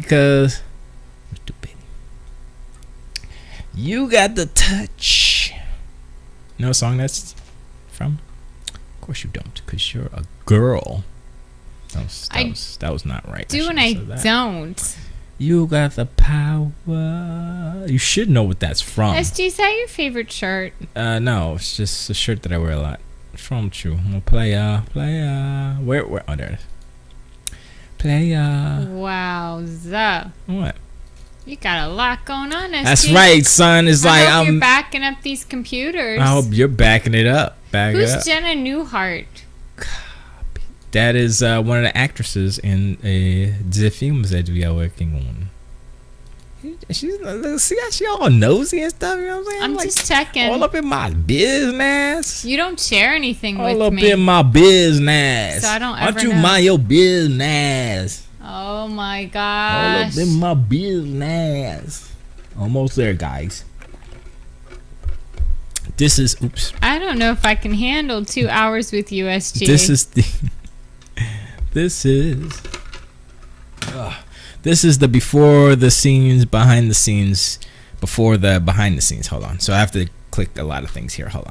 because I'm stupid. You got the touch. You know what song that's from? Of course you don't, because you're a girl. That was not right. Do and I don't. You got the power. You should know what that's from. SG, is that your favorite shirt? No, it's just a shirt that I wear a lot. It's from True. Playa. Where? Oh, there it is. Playa. Wowza. What? You got a lot going on, SG. That's right, son. It's like I hope you're backing up these computers. I hope you're backing it up. Who's Jenna Newhart? That is one of the actresses in the films that we are working on. See how she all nosy and stuff, you know what I'm saying? I'm like, just checking. All up in my business. You don't share anything with me. All up in my business. So I don't ever Why don't you mind your business? Oh my gosh. All up in my business. Almost there, guys. This is, oops. I don't know if I can handle 2 hours with you, SG. This is the before the scenes, behind the scenes, before the behind the scenes. Hold on. So I have to click a lot of things here. Hold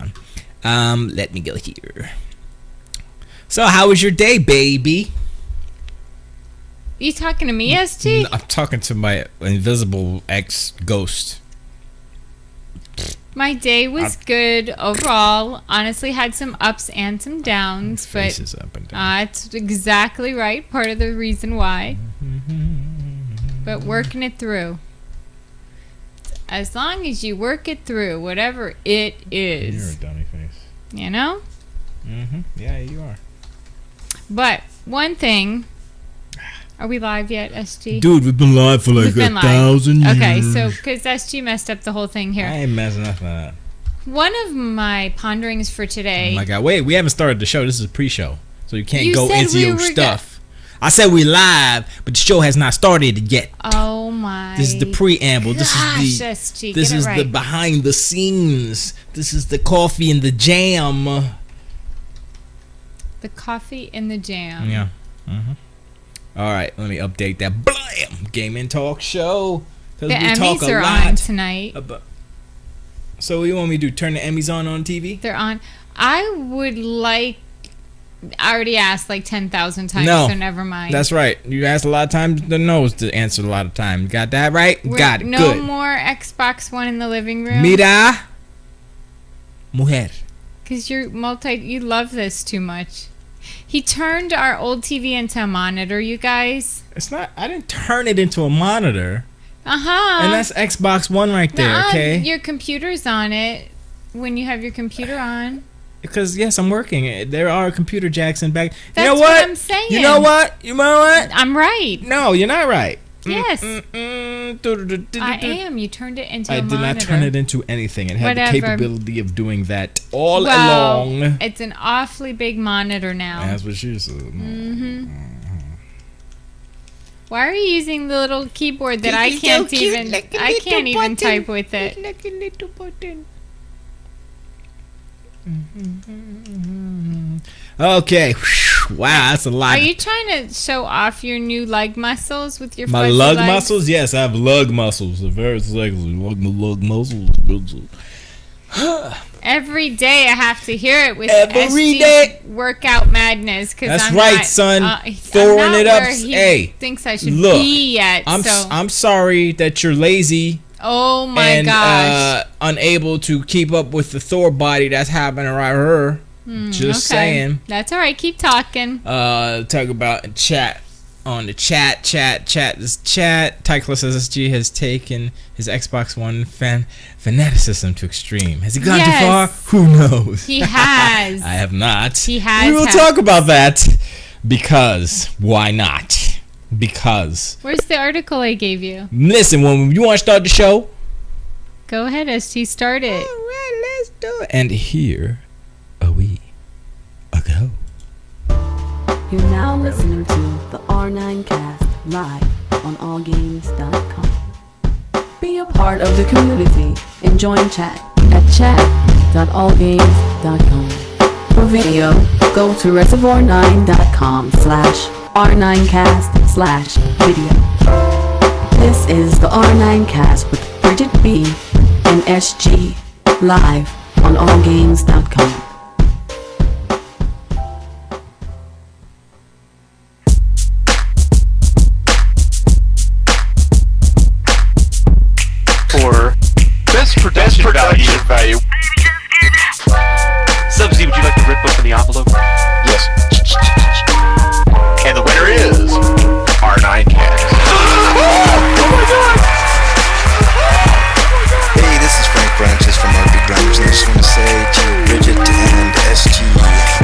on. Let me go here. So how was your day, baby? You talking to me, SG? I'm talking to my invisible ex ghost. My day was good overall. Honestly, had some ups and some downs, but up and down. it's exactly right. Part of the reason why. But working it through. As long as you work it through, whatever it is. You're a dummy face. You know? Yeah, you are. But one thing. Are we live yet, SG? Dude, we've been live for like 1,000 years. Okay, so because SG messed up the whole thing here. I ain't messing nothing up. One of my ponderings for today. Oh my God! Wait, we haven't started the show. This is a pre-show, so you can't go into your stuff. I said we live, but the show has not started yet. Oh my! This is the preamble. This is the SG, this is the behind the scenes. This is the coffee and the jam. The coffee and the jam. Yeah. All right, let me update that. Blam! Gaming Talk Show. The Emmys are on tonight. So what do you want me to do? Turn the Emmys on TV? They're on. I would like... I already asked like 10,000 times, no, so never mind. That's right. You asked a lot of times, the no's to answer a lot of time. Got that right? Got it. No good. more Xbox One in the living room. Mira. Mujer. Because you love this too much. He turned our old TV into a monitor, you guys. It's not. I didn't turn it into a monitor. And that's Xbox One right there, okay? Your computer's on it when you have your computer on. Because, yes, I'm working. There are computer jacks in back. That's you know what I'm saying. You know what? I'm right. No, you're not right. Yes. I am. You turned it into a monitor. I did not turn it into anything. It had the capability of doing that all along. It's an awfully big monitor now. That's what she said. Why are you using the little keyboard that I can't even type with it? Okay. Wow, that's a lot. Are you trying to show off your new leg muscles with your my lug muscles? Yes, I have lug muscles. Very sexy. Lug muscles. Every day I have to hear it with every day workout madness. That's I'm right, not, son. Throwing it up. Hey, thinks I should be yet. I'm sorry that you're lazy. Oh my gosh! Unable to keep up with the Thor body that's happening right here. Just saying. That's all right. Keep talking. Talk about chat. On the chat. This chat. Tyclus SSG has taken his Xbox One fanaticism to extreme. Has he gone too far? Who knows? He has. I have not. He has. We will talk about that. Because why not? Because. Where's the article I gave you? Listen, when you want to start the show, go ahead, ST. Start it. All right, let's do it. And here we go. You're now listening to the R9cast live on allgames.com. Be a part of the community and join chat at chat.allgames.com. For video, go to reservoir9.com/R9cast/video. is the R9cast with Brigitte B and Esgee, live on allgames.com. For best production value. Subsidy, would you like to rip open the envelope? Yes. And the winner is R9cast. Hey, this is Frank Branches from RP Grinders, and I just want to say to Brigitte and Esgee,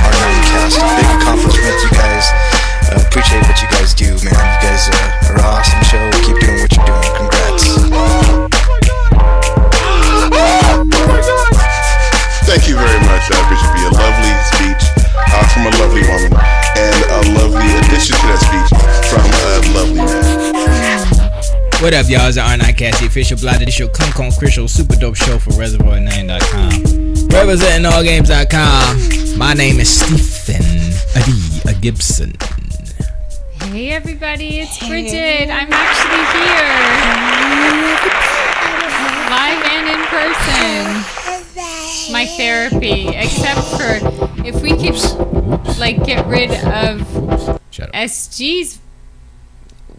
R9cast, big accomplishment, you guys. Appreciate what you guys do, man. You guys are an awesome show. Keep doing what you're doing. Congrats. Thank you very much, Brigitte B. A lovely speech from a lovely woman, and a lovely addition to that speech from a lovely man. What up, y'all? It's the R9cast, the official blog of the show, Come Crystal, super dope show for Reservoir9.com. Representing allgames.com. My name is Stephen Adi Gibson. Hey everybody, it's Bridget. I'm actually here. Live and in person. My therapy, except for if we could like get rid of SG's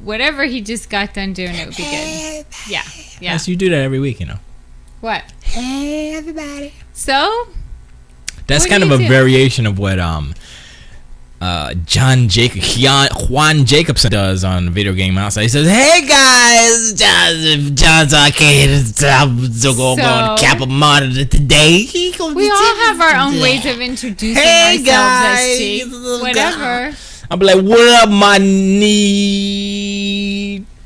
whatever he just got done doing, it would be good. Yeah. Yes, you do that every week, you know. What? Hey everybody. So? That's what kind of do a you do? variation of what Juan Jacobson does on Video Game Outside. He says, "Hey guys, John's Arcade is going to cap a monitor today." We all have our own ways of introducing ourselves, SG. Whatever. I'll be like, "What up, my knee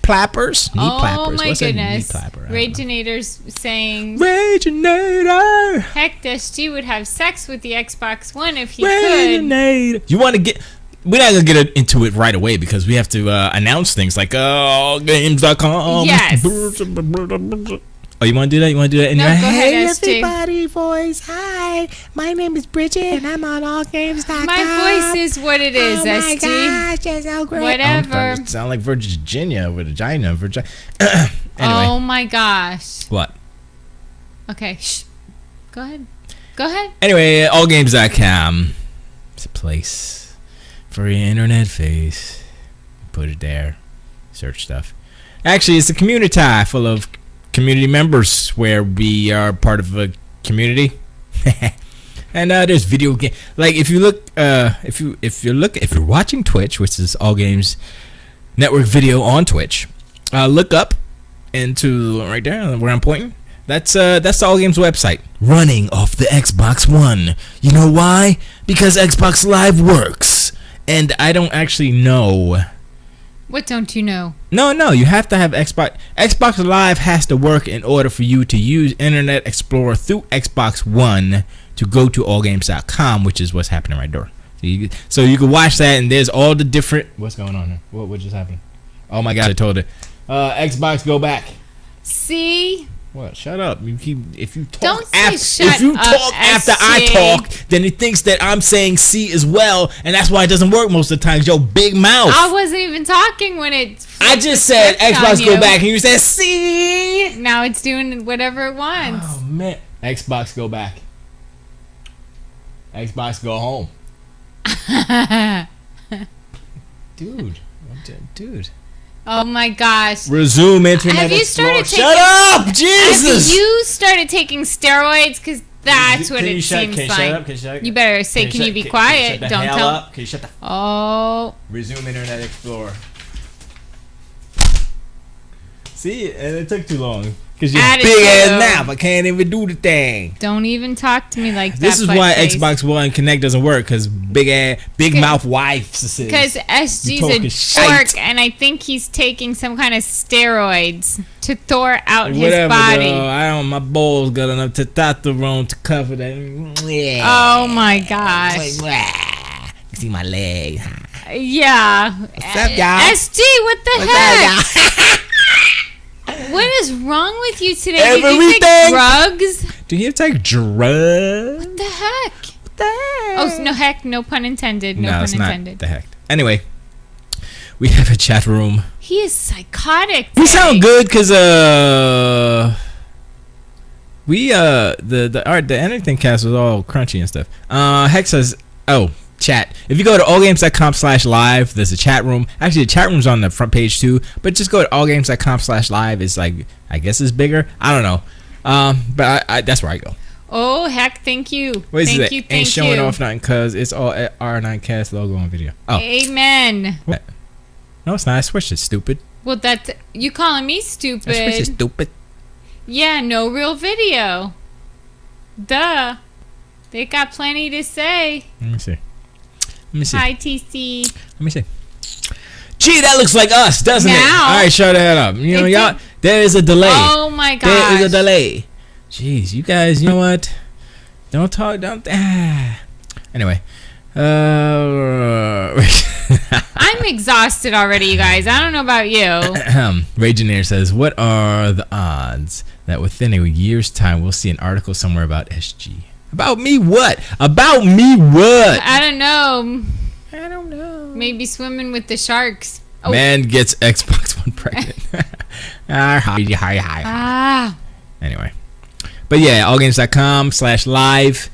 plappers?" Knee plappers. My What's goodness. a knee plapper? I don't know. Raginator's saying, Raginator. heck, SG would have sex with the Xbox One if he could. Raginator. You want to get... We're not going to get into it right away because we have to announce things like games.com. Yes. Oh, you want to do that? You want to do that? In No, your go head? ahead, SG. Everybody voice. Hi, my name is Bridget and I'm on allgames.com. My voice is what it is, Oh my SG. gosh, that's so great. Whatever. Sound like Virginia with a vagina. Anyway. Oh my gosh. What? Okay, shh. Go ahead. Go ahead. Anyway, allgames.com. It's a place for your internet face. Put it there. Search stuff. Actually, it's a community full of community members where we are part of a community. And there's video game, like if you look if you're watching Twitch, which is All Games Network video on Twitch, look up into right there where I'm pointing. That's the All Games website running off the Xbox One. You know why? Because Xbox Live works. And I don't actually know. What don't you know? No, you have to have Xbox. Xbox Live has to work in order for you to use Internet Explorer through Xbox One to go to allgames.com, which is what's happening right there. So you can watch that, and there's all the different... What's going on here? What just happened? Oh my god, I told it. Xbox, go back. See? What? Shut up. If you talk Don't say after, shut if you up, talk after I SG. talk, then it thinks that I'm saying C as well, and that's why it doesn't work most of the time. Yo, big mouth. I wasn't even talking when it... I just said flipped on Xbox go you. back, and you said C. Now it's doing whatever it wants. Oh man, Xbox go back. Xbox go home. Dude. Oh my gosh. Resume Internet Have you Explorer. started Shut up, Have Jesus. you started taking steroids? Because that's what it seems Can you like. shut up? Can you shut up? You better say, can you be quiet? Shut the Don't hell tell. up. Can you shut the Oh. Resume Internet Explorer. See, and it took too long because you're Attitude. big ass mouth. I can't even do the thing. Don't even talk to me like that. This is why butt face. Xbox One Connect doesn't work because big mouth wives. Because SG's a talking shite. dork, and I think he's taking some kind of steroids to thaw out his Whatever, body. though. I don't. My balls got enough testosterone to cover that. Oh my gosh. You see my leg? Yeah. What's up, y'all? SG, what the heck? What is wrong with you today? Did you Everything. take drugs? Do you take drugs? What the heck? Oh, no heck, no pun intended. No pun it's intended. not the heck. Anyway, we have a chat room He is psychotic. We sound today. good because we the anything cast was all crunchy and stuff. Hex says, oh, chat. If you go to allgames.com/live, there's a chat room. Actually, the chat room's on the front page too. But just go to allgames.com/live. It's like, I guess it's bigger. I don't know. But I that's where I go. Oh, heck, thank you. What is Thank it? you, thank Ain't showing you. off nothing because it's all R9cast logo on video. Oh, Amen. what? No, it's not. I switched it, stupid. Well, that's you calling me I switched it, stupid. stupid. Yeah, no real video. Duh. They got plenty to say. Let me see. Hi, TC. Let me see. Gee, that looks like us, doesn't it? Now? All right, shut that up. You know, It y'all. did- There is a delay. Oh my gosh. There is a delay. Jeez, you guys. You know what? Don't talk. Don't. Anyway. I'm exhausted already, you guys. I don't know about you. Rageneer says, "What are the odds that within a year's time we'll see an article somewhere about SG? About me? What? About me? What? I don't know. I don't know. Maybe swimming with the sharks. Oh. Man gets Xbox One pregnant. Hi. Ah. Anyway, but yeah, allgames.com/live.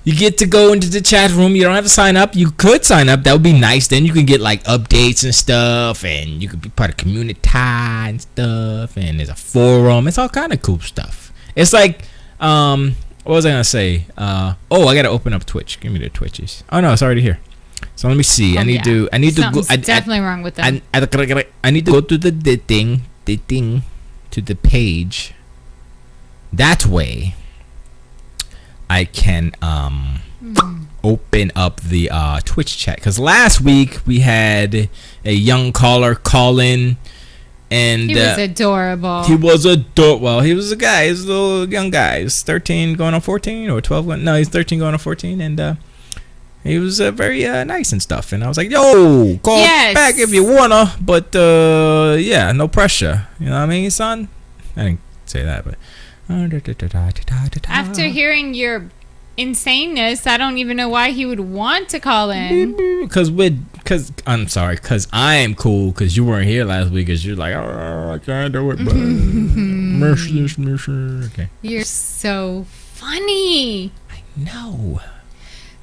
You get to go into the chat room. You don't have to sign up. You could sign up. That would be nice. Then you can get like updates and stuff, and you could be part of community and stuff. And there's a forum. It's all kind of cool stuff. It's like, what was I gonna say? I gotta open up Twitch. Give me the Twitches. Oh no, it's already here. So let me see. I need to go. Something's definitely wrong with them. I need to go to the thing, to the page. That way, I can open up the Twitch chat. Because last week we had a young caller call in, and He was adorable. he was well, he was a guy. He was a little young guy. He was 13 going on 14 or 12. No, he's 13 going on 14, and he was very nice and stuff. And I was like, yo, call back if you wanna, but yeah, no pressure. You know what I mean, son? I didn't say that, but After hearing your insaneness, I don't even know why he would want to call in. because I'm sorry, because I am cool, because you weren't here last week, because you're like, oh, I can't do it, but mercy. Okay. You're so funny. No.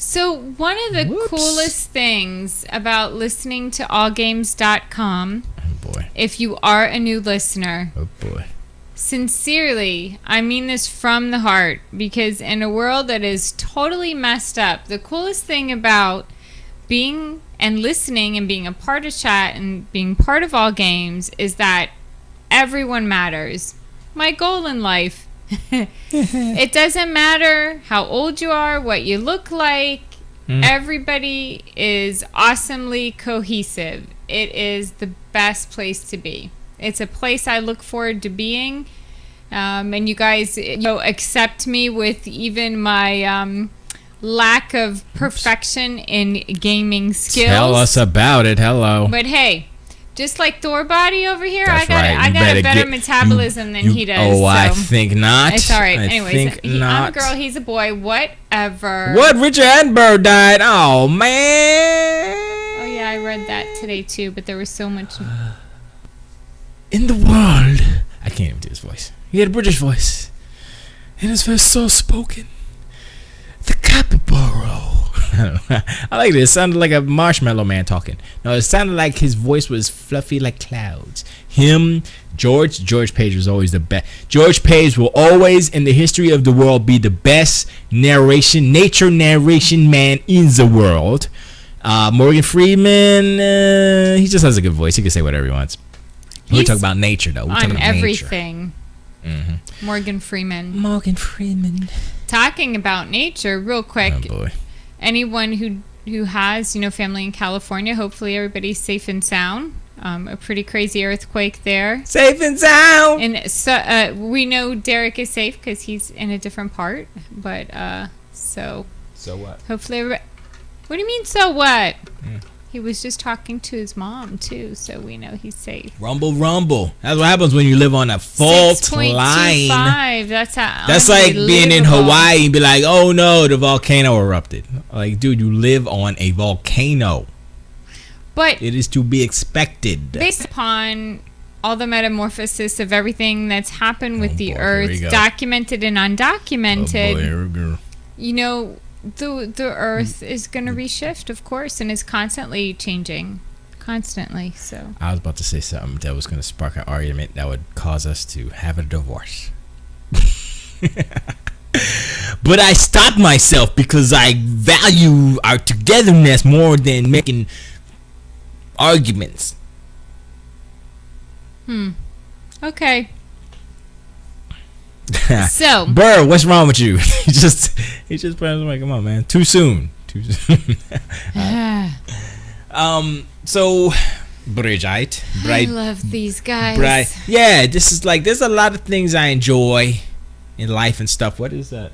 So one of the coolest things about listening to allgames.com, Oh boy. if you are a new listener, Oh boy. sincerely, I mean this from the heart, because in a world that is totally messed up, the coolest thing about being and listening and being a part of chat and being part of All Games is that everyone matters. My goal in life. It doesn't matter how old you are, what you look like. Everybody is awesomely cohesive. It is the best place to be. It's a place I look forward to being. And you guys, accept me with even my lack of perfection in gaming skills. Tell us about it. Hello. But hey, just like Thor Body over here, That's I right. You got a better better get- metabolism than he does. Oh, I so. think not. It's all right. I Anyways, think I'm not. a girl, he's a boy, whatever. What? Richard Attenborough died. Oh man. Oh yeah, I read that today too, but there was so much. In the world, I can't even do his voice. He had a British voice, and his voice so spoken. The capybara. I don't know. I like this. It sounded like a Marshmallow Man talking. No, it sounded like his voice was fluffy like clouds. Him, George Page was always the best. George Page will always, in the history of the world, be the best nature narration man in the world. Morgan Freeman, he just has a good voice. He can say whatever he wants. We're talking about nature, though. We're talking On about everything. Morgan Freeman. Morgan Freeman. Talking about nature, real quick. Oh boy. Anyone who has family in California, hopefully everybody's safe and sound. A pretty crazy earthquake there. Safe and sound. And so we know Derek is safe because he's in a different part. But so what? hopefully everybody. What do you mean? So what? He was just talking to his mom too, so we know he's safe. Rumble. That's what happens when you live on a fault line. 6.25. That's like being in Hawaii and be like, oh no, the volcano erupted. Like, dude, you live on a volcano. But it is to be expected. based upon all the metamorphosis of everything that's happened with the boy, here Earth, we go. documented and undocumented, here we go. you know, the Earth is going to reshift, of course, and is constantly changing. Constantly, so. I was about to say something that was going to spark an argument that would cause us to have a divorce. But I stopped myself because I value our togetherness more than making arguments. Okay. So. Burr, what's wrong with you? he just put his like, come on, man. Too soon. So, Brigitte. I love these guys. Yeah, this is like, there's a lot of things I enjoy in life and stuff. What is that?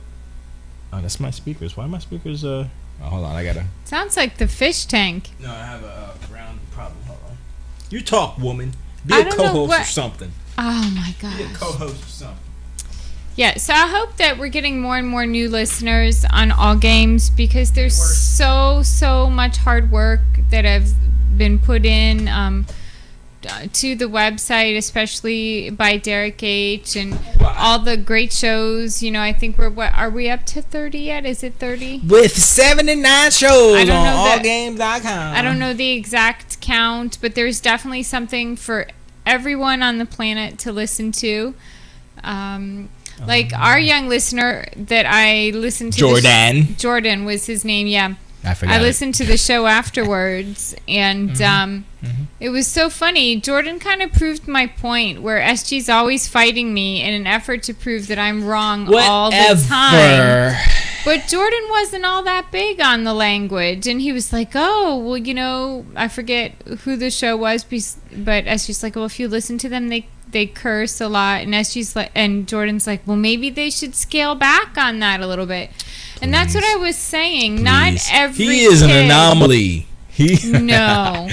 Oh, that's my speakers. Why my speakers? Oh, hold on, I gotta. Sounds like the fish tank. No, I have a ground problem. Hold on. You talk, woman. Be I a don't know co-host what- or something. Oh my gosh. Be a co-host or something. Yeah, so I hope that we're getting more and more new listeners on All Games because there's so much hard work that have been put in to the website, especially by Derek H. and all the great shows. You know, I think are we up to 30 yet? Is it 30? With 79 shows I don't on know allgames.com. I don't know the exact count, but there's definitely something for everyone on the planet to listen to. Like our young listener that I listened to. Jordan was his name, yeah. I listened to the show afterwards, and it was so funny. Jordan kind of proved my point, where SG's always fighting me in an effort to prove that I'm wrong all the time. But Jordan wasn't all that big on the language, and he was like, oh, well, you know, I forget who the show was, but SG's like, well, if you listen to them, they curse a lot, and SG's like, and Jordan's like, well, maybe they should scale back on that a little bit. And that's what I was saying. Not every He is kid. an anomaly. No.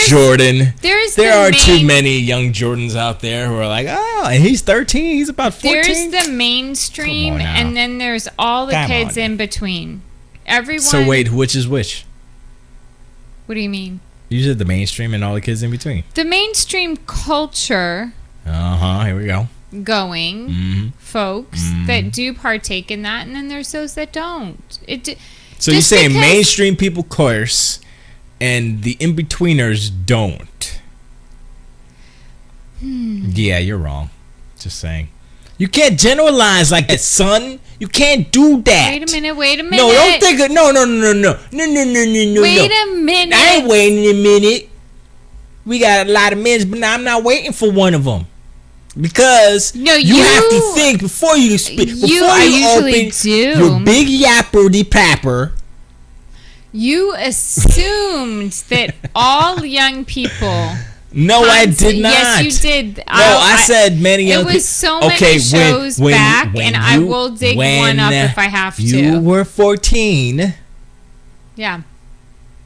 Jordan. There are too many young Jordans out there who are like, oh, and he's 13. He's about 14. There's the mainstream, and then there's all the kids in between. Everyone. So wait, which is which? What do you mean? You said the mainstream and all the kids in between. The mainstream culture. Here we go. Going folks that do partake in that, and then there's those that don't. So you're saying mainstream people curse and the in-betweeners don't? Yeah, you're wrong. Just saying. You can't generalize like that, son. You can't do that. Wait a minute. No, don't think it. No. Wait a minute. I ain't waiting a minute. We got a lot of minutes, but I'm not waiting for one of them. Because you have to think before you speak. Before you usually open your big yapperty papper. You assumed that all young people. No, I did not. Yes, you did. No, I said many young people. It was so many shows back, and I will dig one up if I have to. You were 14. Yeah.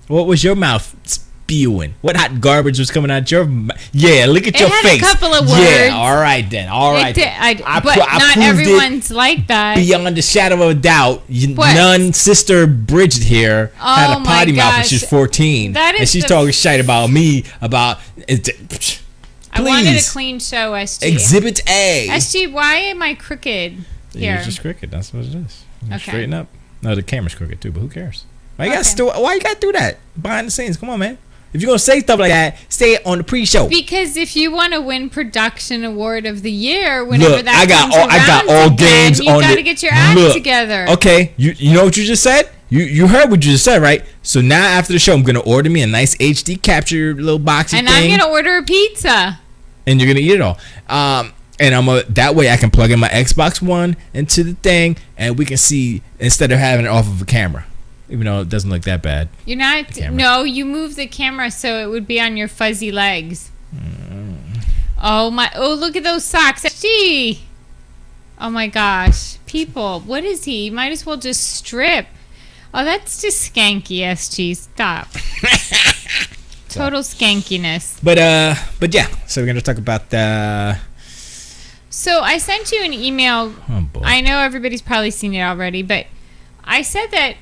What was your mouth spewing? What hot garbage was coming out your mouth? Yeah, look at your face. It had a couple of words. Yeah, all right then. But not everyone's like that. Beyond the shadow of a doubt, none sister Brigitte here had a potty mouth when she's 14. And she's talking shit about me, about... I wanted a clean show, SG. Exhibit A. SG, why am I crooked here? You're just crooked. That's what it is. Okay. Straighten up. No, the camera's crooked too, but who cares? Why you gotta do that behind the scenes? Come on, man. If you're gonna say stuff like that, say it on the pre-show. Because if you want to win production award of the year, whenever Look, that I got all games you got to get your act together. Okay, you know what you just said? You heard what you just said, right? So now after the show, I'm gonna order me a nice HD capture little boxy thing, and I'm gonna order a pizza. And you're gonna eat it all. And that way I can plug in my Xbox One into the thing, and we can see instead of having it off of a camera. Even though it doesn't look that bad. You're not. No, you move the camera so it would be on your fuzzy legs. Oh my! Oh, look at those socks. Gee. Oh my gosh, people! What is he? You might as well just strip. Oh, that's just skanky, SG. Stop. Total skankiness. But yeah. So we're gonna talk about the. So I sent you an email. Oh boy. I know everybody's probably seen it already, but I said that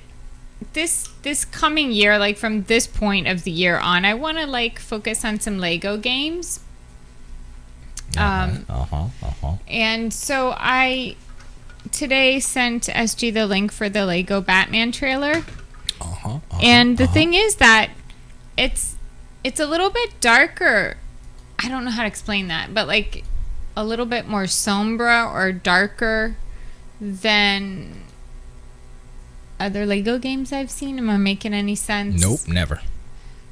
this this coming year, like from this point of the year on, I want to like focus on some Lego games. And so I today sent SG the link for the Lego Batman trailer. And the thing is that it's a little bit darker. I don't know how to explain that, but like a little bit more sombra or darker than other Lego games I've seen. Am I making any sense? Nope, never.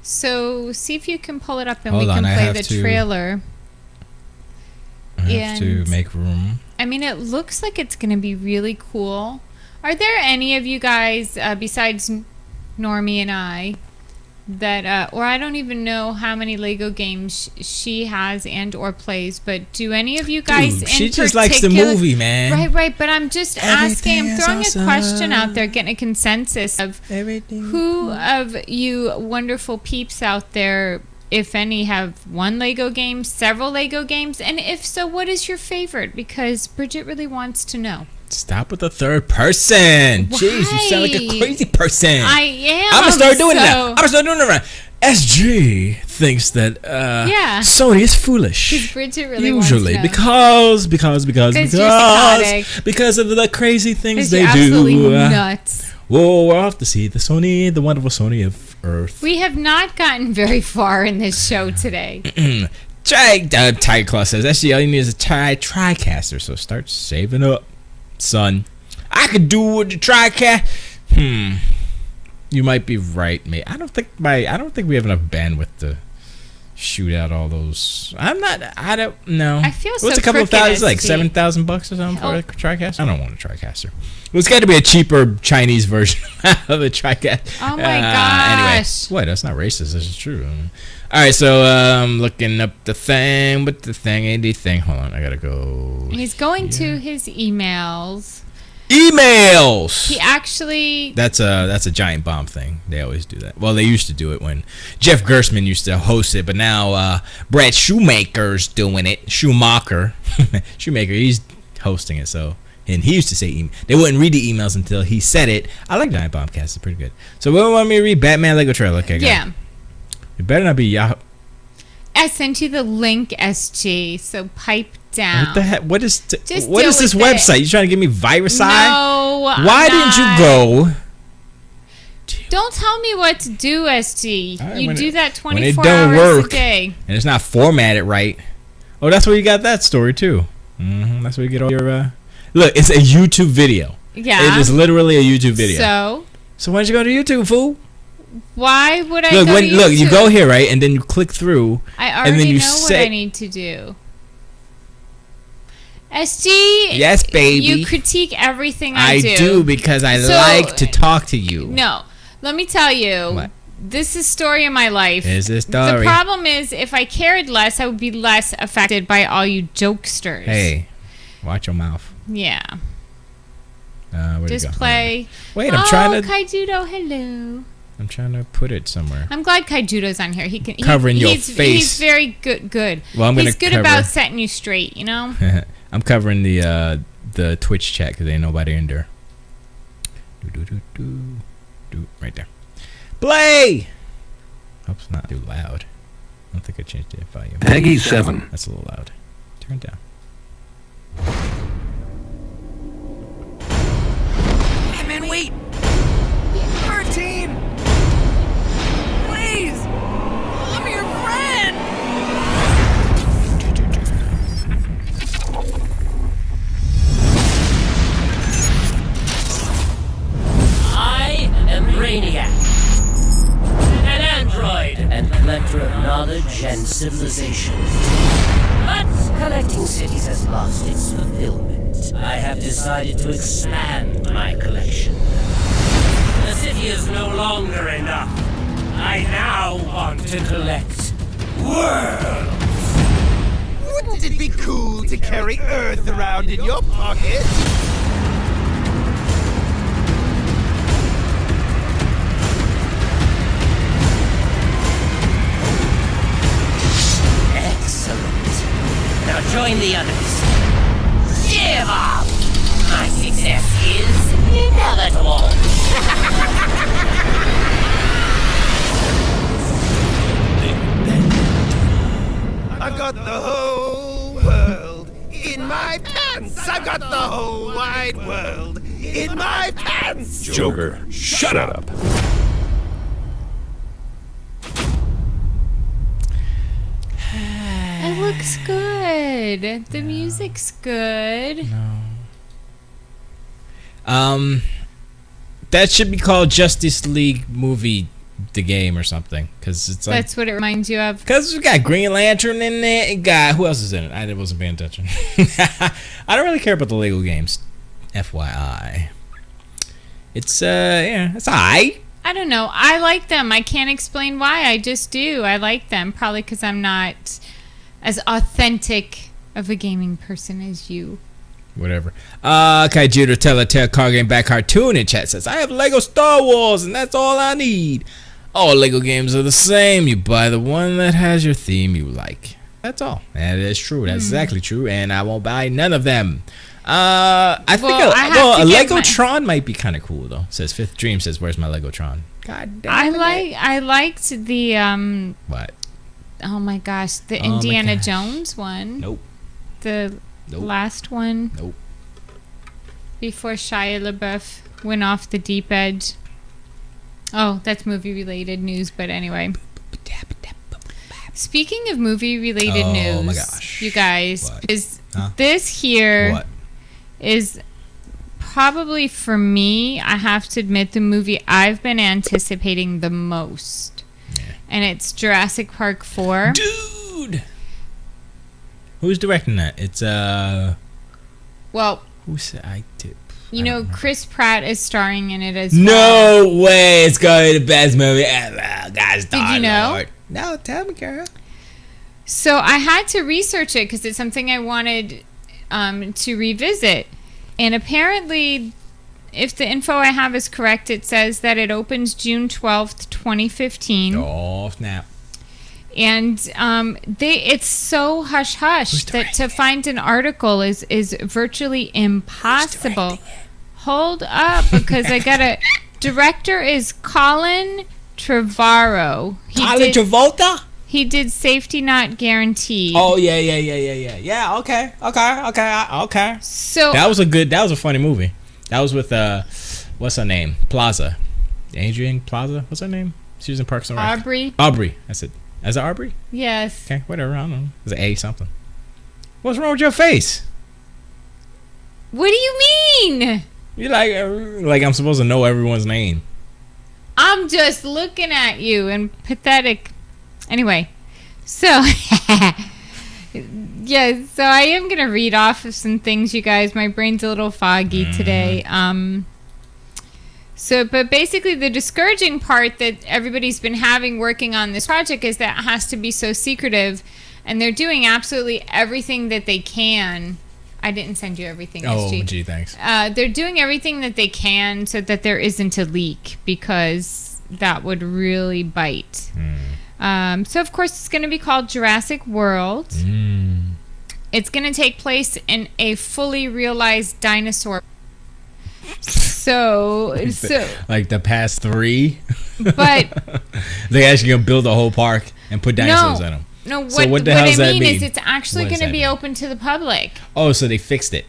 So see if you can pull it up and Hold we can on, play the trailer. I have to make room. I mean, it looks like it's going to be really cool. Are there any of you guys, besides Normie and I, that, or I don't even know how many Lego games she has and or plays, but do any of you guys Dude, she just likes the movie, man. Right, but I'm just asking, I'm throwing a question out there, getting a consensus of who of you wonderful peeps out there, if any, have one Lego game, several Lego games, and if so, what is your favorite? Because Bridget really wants to know. Stop with the third person. Why? Jeez, you sound like a crazy person. I am. I'm gonna start doing that. SG thinks that Sony is foolish. Because Bridget really usually wants to know. because of the crazy things they you're do. Absolutely nuts. Whoa, we're off to see the wonderful Sony of Earth. We have not gotten very far in this show today. Tiger Claw says, actually, all you need is a TriCaster, so start saving up, son. I could do with the TriCast. You might be right, mate. I don't think we have enough bandwidth to shoot out all those. I don't know. I feel so What's a couple of thousand, like $7,000 or something for a TriCaster? I don't want a TriCaster. Well, it's got to be a cheaper Chinese version of the TriCaster. Oh my gosh! Anyway, what? That's not racist. This is true. All right, so looking up the thing with the thing. Hold on, I gotta go. He's going to his emails. Emails. He actually. That's a giant bomb thing. They always do that. Well, they used to do it when Jeff Gerstmann used to host it, but now Brad Shoemaker's doing it. Shoemaker, he's hosting it. So. And he used to say they wouldn't read the emails until he said it. I like Giant Bombcast. It's pretty good. So what do you want me to read? Batman Lego trailer. Okay, yeah. It better not be Yahoo. I sent you the link, SG. So pipe down. What the heck? What is this website? You trying to give me virus eye? No. Why didn't you go? Don't tell me what to do, SG. Right, you do that 24 when it don't hours work, a day. And it's not formatted right. Oh, that's where you got that story too. That's where you get all your. Look, it's a YouTube video. Yeah. It is literally a YouTube video. So why'd you go to YouTube, fool? Why would I go to YouTube? Look, you go here, right? And then you click through. I already know what I need to do. SG. Yes, baby. You critique everything I do. I do because I like to talk to you. No. Let me tell you. What? This is story of my life. Is this story? The problem is, if I cared less, I would be less affected by all you jokesters. Hey, watch your mouth. Yeah. Where'd Just you go? play. Wait, I'm trying to. Kaijudo, hello. I'm trying to put it somewhere. I'm glad Kaijudo's on here. He can covering your face. He's very good. Well, he's good about setting you straight. You know. I'm covering the Twitch chat because ain't nobody in there. Right there. Play. Hope it's not too loud. I don't think I changed the volume. Peggy 7. That's a little loud. Turn it down. Hey man, wait! We're a team! Please! I'm your friend! I am Brainiac, an android and collector of knowledge and civilization. But collecting cities has lost its fulfillment. I have decided to expand my collection. The city is no longer enough. I now want to collect worlds. Wouldn't it be cool to carry Earth around in your pocket? Excellent. Now join the others. Give up! My success is inevitable. I've got the whole world in my pants. I've got the whole wide world in my pants. Joker, shut up. It looks good. The music's good. That should be called Justice League movie, the game or something, because it's like That's what it reminds you of. because we got Green Lantern in there. It got who else is in it? I wasn't paying attention. I don't really care about the Lego games, FYI. It's it's alright. I don't know. I like them. I can't explain why. I just do. I like them. Probably because I'm not as authentic of a gaming person as you. Whatever. Kaiju to Telltale Card Game Back Cartoon in chat says, I have Lego Star Wars and that's all I need. All Lego games are the same. You buy the one that has your theme you like. That's all. That is true. That's exactly true. And I won't buy none of them. I think a Lego-tron might be kind of cool though. Says Fifth Dream says, where's my Lego-tron? God damn it. I liked the What? Oh my gosh, the Indiana Jones one. Nope. The last one. Nope. Before Shia LaBeouf went off the deep edge. Oh, that's movie-related news, but anyway. Speaking of movie-related news, oh my gosh, you guys, what? This here What? is probably for me, I have to admit, the movie I've been anticipating the most. Yeah. And it's Jurassic Park 4. Dude! Who's directing that? It's well, who's I did? You know, Chris Pratt is starring in it as no well. No way! It's going to be the best movie ever, guys. Did you know? Lord. No, tell me, girl. So I had to research it because it's something I wanted to revisit. And apparently, if the info I have is correct, it says that it opens June 12th, 2015. Oh, snap. And it's so hush-hush that to find an article is virtually impossible. Hold up, because I got a... Director is Colin Trevorrow. Travolta? He did Safety Not Guaranteed. Oh, yeah. Yeah, okay. So that was a funny movie. That was with, what's her name? Plaza. Adrian Plaza? What's her name? She was in Parks and Rec. Aubrey. That's it. Is it Aubrey? Yes. Okay, whatever. I don't know. It's an A something. What's wrong with your face? What do you mean? You like I'm supposed to know everyone's name. I'm just looking at you and pathetic. Anyway, so yeah, so I am gonna read off of some things, you guys. My brain's a little foggy today. But basically the discouraging part that everybody's been having working on this project is that it has to be so secretive, and they're doing absolutely everything that they can. I didn't send you everything. Oh, gee, thanks. They're doing everything that they can so that there isn't a leak, because that would really bite. So, of course, it's going to be called Jurassic World. It's going to take place in a fully realized dinosaur. So like the past three, but they actually gonna build a whole park and put dinosaurs in them. No, what I mean is it's actually going to be open to the public. Oh, so they fixed it.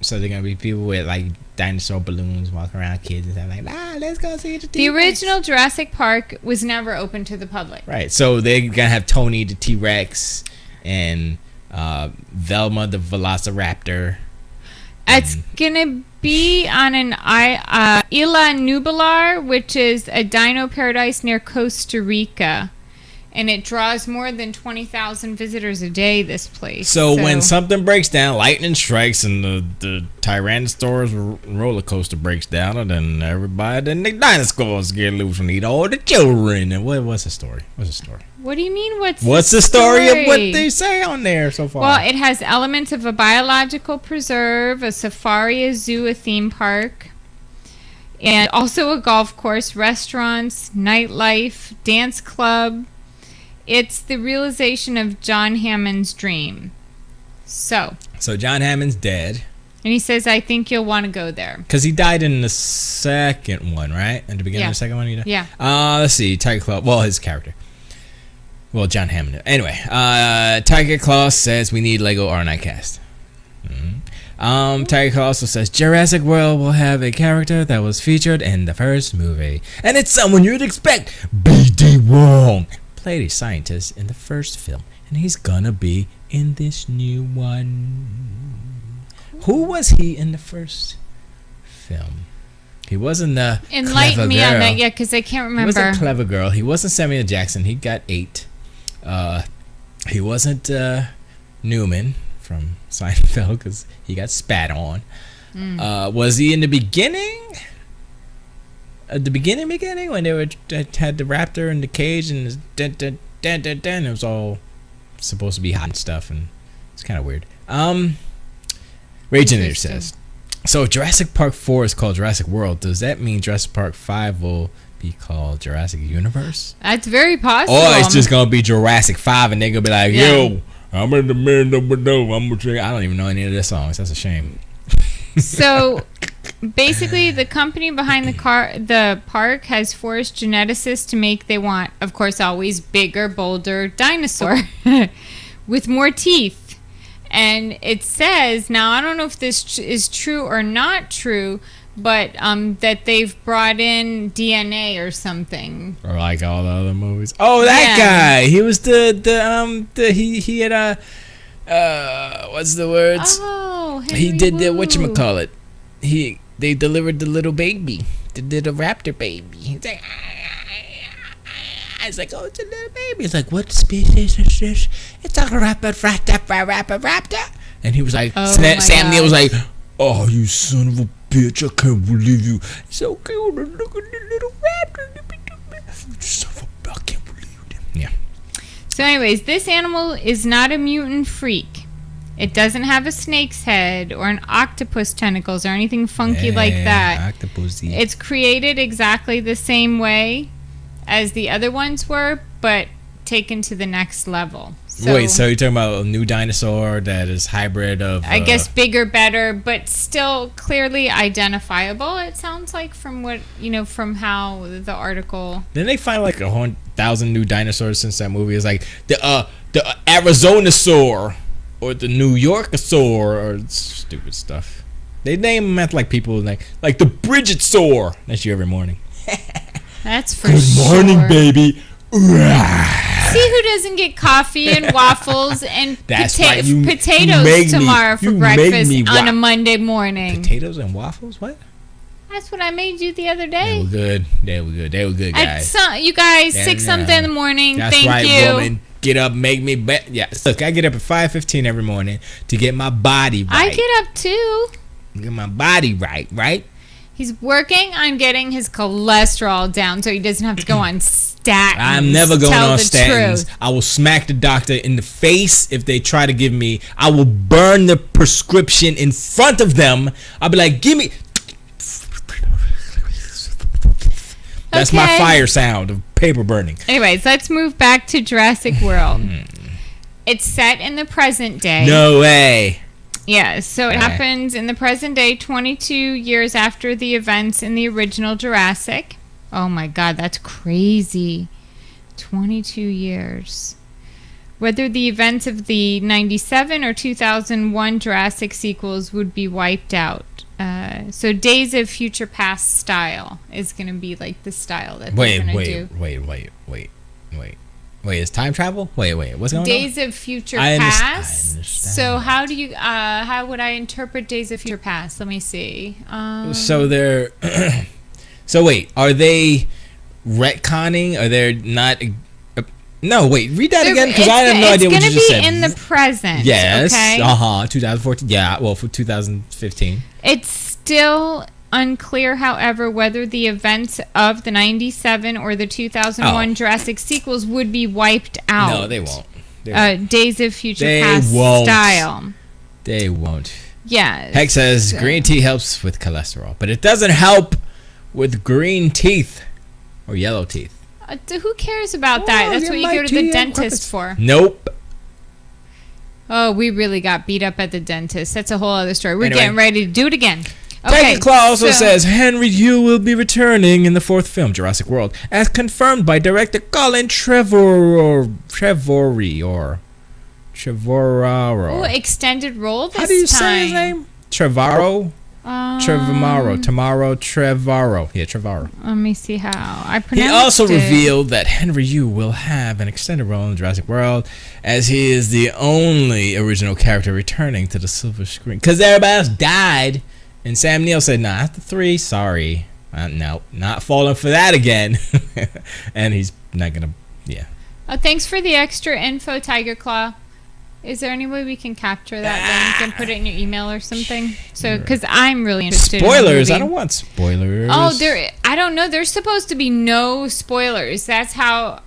So they're gonna be people with like dinosaur balloons walking around, kids and stuff like, let's go see the T-Rex. The original Jurassic Park was never open to the public. Right. So they're gonna have Tony the T-Rex and Velma the Velociraptor. It's gonna be on an Isla Nublar, which is a dino paradise near Costa Rica, and it draws more than 20,000 visitors a day. This place. So when something breaks down, lightning strikes, and the Tyrannosaurus roller coaster breaks down, and then the dinosaurs get loose and eat all the children. And what's the story? What do you mean? What's the story of what they say on there so far? Well, it has elements of a biological preserve, a safari, a zoo, a theme park, and also a golf course, restaurants, nightlife, dance club. It's the realization of John Hammond's dream. So John Hammond's dead. And he says, I think you'll want to go there. Because he died in the second one, right? At the beginning of the second one, he died? Yeah. Let's see. Tiger Club. Well, his character. Well, John Hammond. Anyway, Tiger Claw says we need Lego R9cast. Tiger Claw also says Jurassic World will have a character that was featured in the first movie, and it's someone you'd expect. B.D. Wong played a scientist in the first film, and he's gonna be in this new one. Who was he in the first film? He wasn't the Enlighten me clever on girl. that, yeah, because I can't remember. He wasn't Clever Girl. He wasn't Samuel Jackson. He got 8. He wasn't Newman from Seinfeld because he got spat on. Was he in the beginning? At the beginning when they had the raptor in the cage and it was all supposed to be hot and stuff, and it's kind of weird. Raginator says, so if Jurassic Park 4 is called Jurassic World, does that mean Jurassic Park 5 will be called Jurassic Universe? That's very possible. Or it's just gonna be Jurassic 5 and they're gonna be like, yo, I'm in the man number no. I don't even know any of their songs. That's a shame. So basically, the company behind the park has forced geneticists to make, they want, of course, always bigger, bolder dinosaur with more teeth. And it says, now I don't know if this is true or not true, but that they've brought in DNA or something. Or like all the other movies. Oh, that guy. He was he had what's the words? Oh, Henry he did the Wu. whatchamacallit. They delivered the little baby. They did a raptor baby. He's like, it's like, oh, it's a little baby. It's like, what species is this? It's a raptor. And he was like, Sam Neill was like, oh, you son of a bitch, I can't believe you. It's okay, look at the little raptor. Son of a, I can't believe it. Yeah. So anyways, this animal is not a mutant freak. It doesn't have a snake's head or an octopus tentacles or anything funky like that. Octopusy. It's created exactly the same way as the other ones were, but taken to the next level. So, wait, so you're talking about a new dinosaur that is hybrid of... I guess bigger, better, but still clearly identifiable, it sounds like, from what, from how the article... Didn't they find like 1,000 new dinosaurs since that movie? It's like the Arizonasaur or the New Yorkasaur or stupid stuff. They name them after like people like the Brigitte Saur. That's you every morning. That's for Good sure. morning, baby. See who doesn't get coffee and waffles and potatoes tomorrow for breakfast on a Monday morning. Potatoes and waffles? What? That's what I made you the other day. They were good, guys. You guys, 6 something in the morning. That's Thank right, you. Woman. Get up, make me bet. Yeah, look, I get up at 5:15 every morning to get my body right. I get up too. Get my body right? He's working on getting his cholesterol down so he doesn't have to go on statins. I'm never going on statins. Truth. I will smack the doctor in the face if they try to give me. I will burn the prescription in front of them. I'll be like, give me. That's my fire sound of paper burning. Anyways, let's move back to Jurassic World. It's set in the present day. No way. Yeah, so it happens in the present day, 22 years after the events in the original Jurassic. Oh my God, that's crazy. 22 years. Whether the events of the 97 or 2001 Jurassic sequels would be wiped out. So Days of Future Past style is going to be like the style that they're going to do. Wait, is time travel? Wait, what's going on? Days of Future Past. I understand. So how would I interpret Days of Future Past? Let me see. So they're so wait, are they retconning? Are they not? No, wait, read that again because I have no idea what you just said. It's going to be in the present. Yes. Okay? 2014. Yeah. Well, for 2015. It's still unclear, however, whether the events of the 97 or the 2001 Jurassic sequels would be wiped out. No, they won't. Days of Future Past style. They won't. Yeah. Heck says green tea helps with cholesterol, but it doesn't help with green teeth or yellow teeth. Who cares about that? That's what you go to the dentist for. Nope. Oh, we really got beat up at the dentist. That's a whole other story. We're getting ready to do it again. Tiger Claw also says Henry Yu will be returning in the 4th film, Jurassic World, as confirmed by director Colin Trevorrow. Oh, extended role this time. How do you say his name? Trevorrow? Trevorrow. Yeah, Trevorrow. Let me see how I pronounce it. He also revealed that Henry Yu will have an extended role in Jurassic World, as he is the only original character returning to the silver screen. Because everybody else died, and Sam Neill said, nah, after 3, sorry. No, not falling for that again. And he's not going to, yeah. Thanks for the extra info, Tiger Claw. Is there any way we can capture that link and put it in your email or something? So, because I'm really interested. Spoilers! I don't want spoilers. Oh, I don't know. There's supposed to be no spoilers. That's how.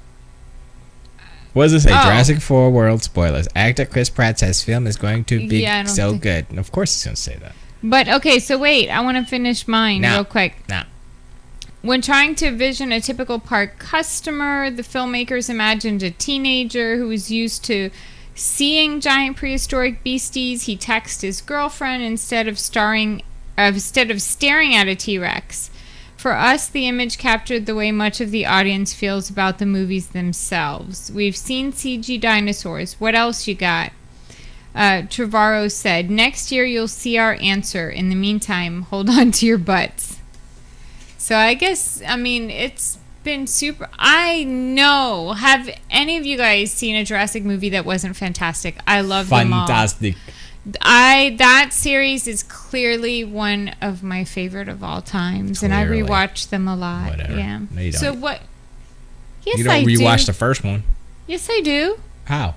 What does it say? Jurassic 4 World spoilers. Actor Chris Pratt says film is going to be so good. And of course, he's going to say that. But okay, so wait. I want to finish mine real quick. When trying to envision a typical park customer, the filmmakers imagined a teenager who was used to seeing giant prehistoric beasties. He texted his girlfriend instead of staring at a T-Rex. For us, the image captured the way much of the audience feels about the movies themselves. We've seen CG dinosaurs. What else you got? Trevorrow said, next year you'll see our answer. In the meantime, hold on to your butts. So I guess, I mean, it's been super. I know. Have any of you guys seen a Jurassic movie that wasn't fantastic? I love them all. Fantastic. That series is clearly one of my favorite of all times, and I rewatch them a lot. Whatever. Yeah. No, you don't. So what? Yes, you don't I rewatch do. the first one. Yes, I do. How?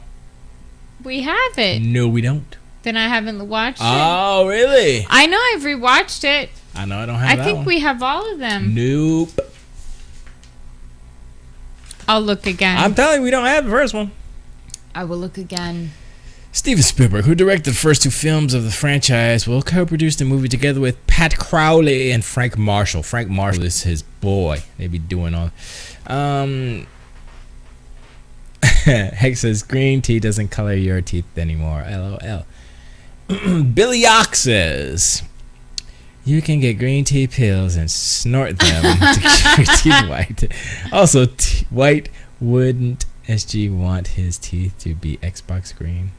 We have it. No, we don't. Then I haven't watched it. Oh, really? I know I've rewatched it. I know I don't have that I think one. we have all of them. Nope. I'll look again. I'm telling you, we don't have the first one. I will look again. Steven Spielberg, who directed the first 2 films of the franchise, will co-produce the movie together with Pat Crowley and Frank Marshall. Frank Marshall is his boy. They be doing all. Hex says green tea doesn't color your teeth anymore. LOL. Billy Ox says you can get green tea pills and snort them to keep your teeth white. Also, white wouldn't SG want his teeth to be Xbox green?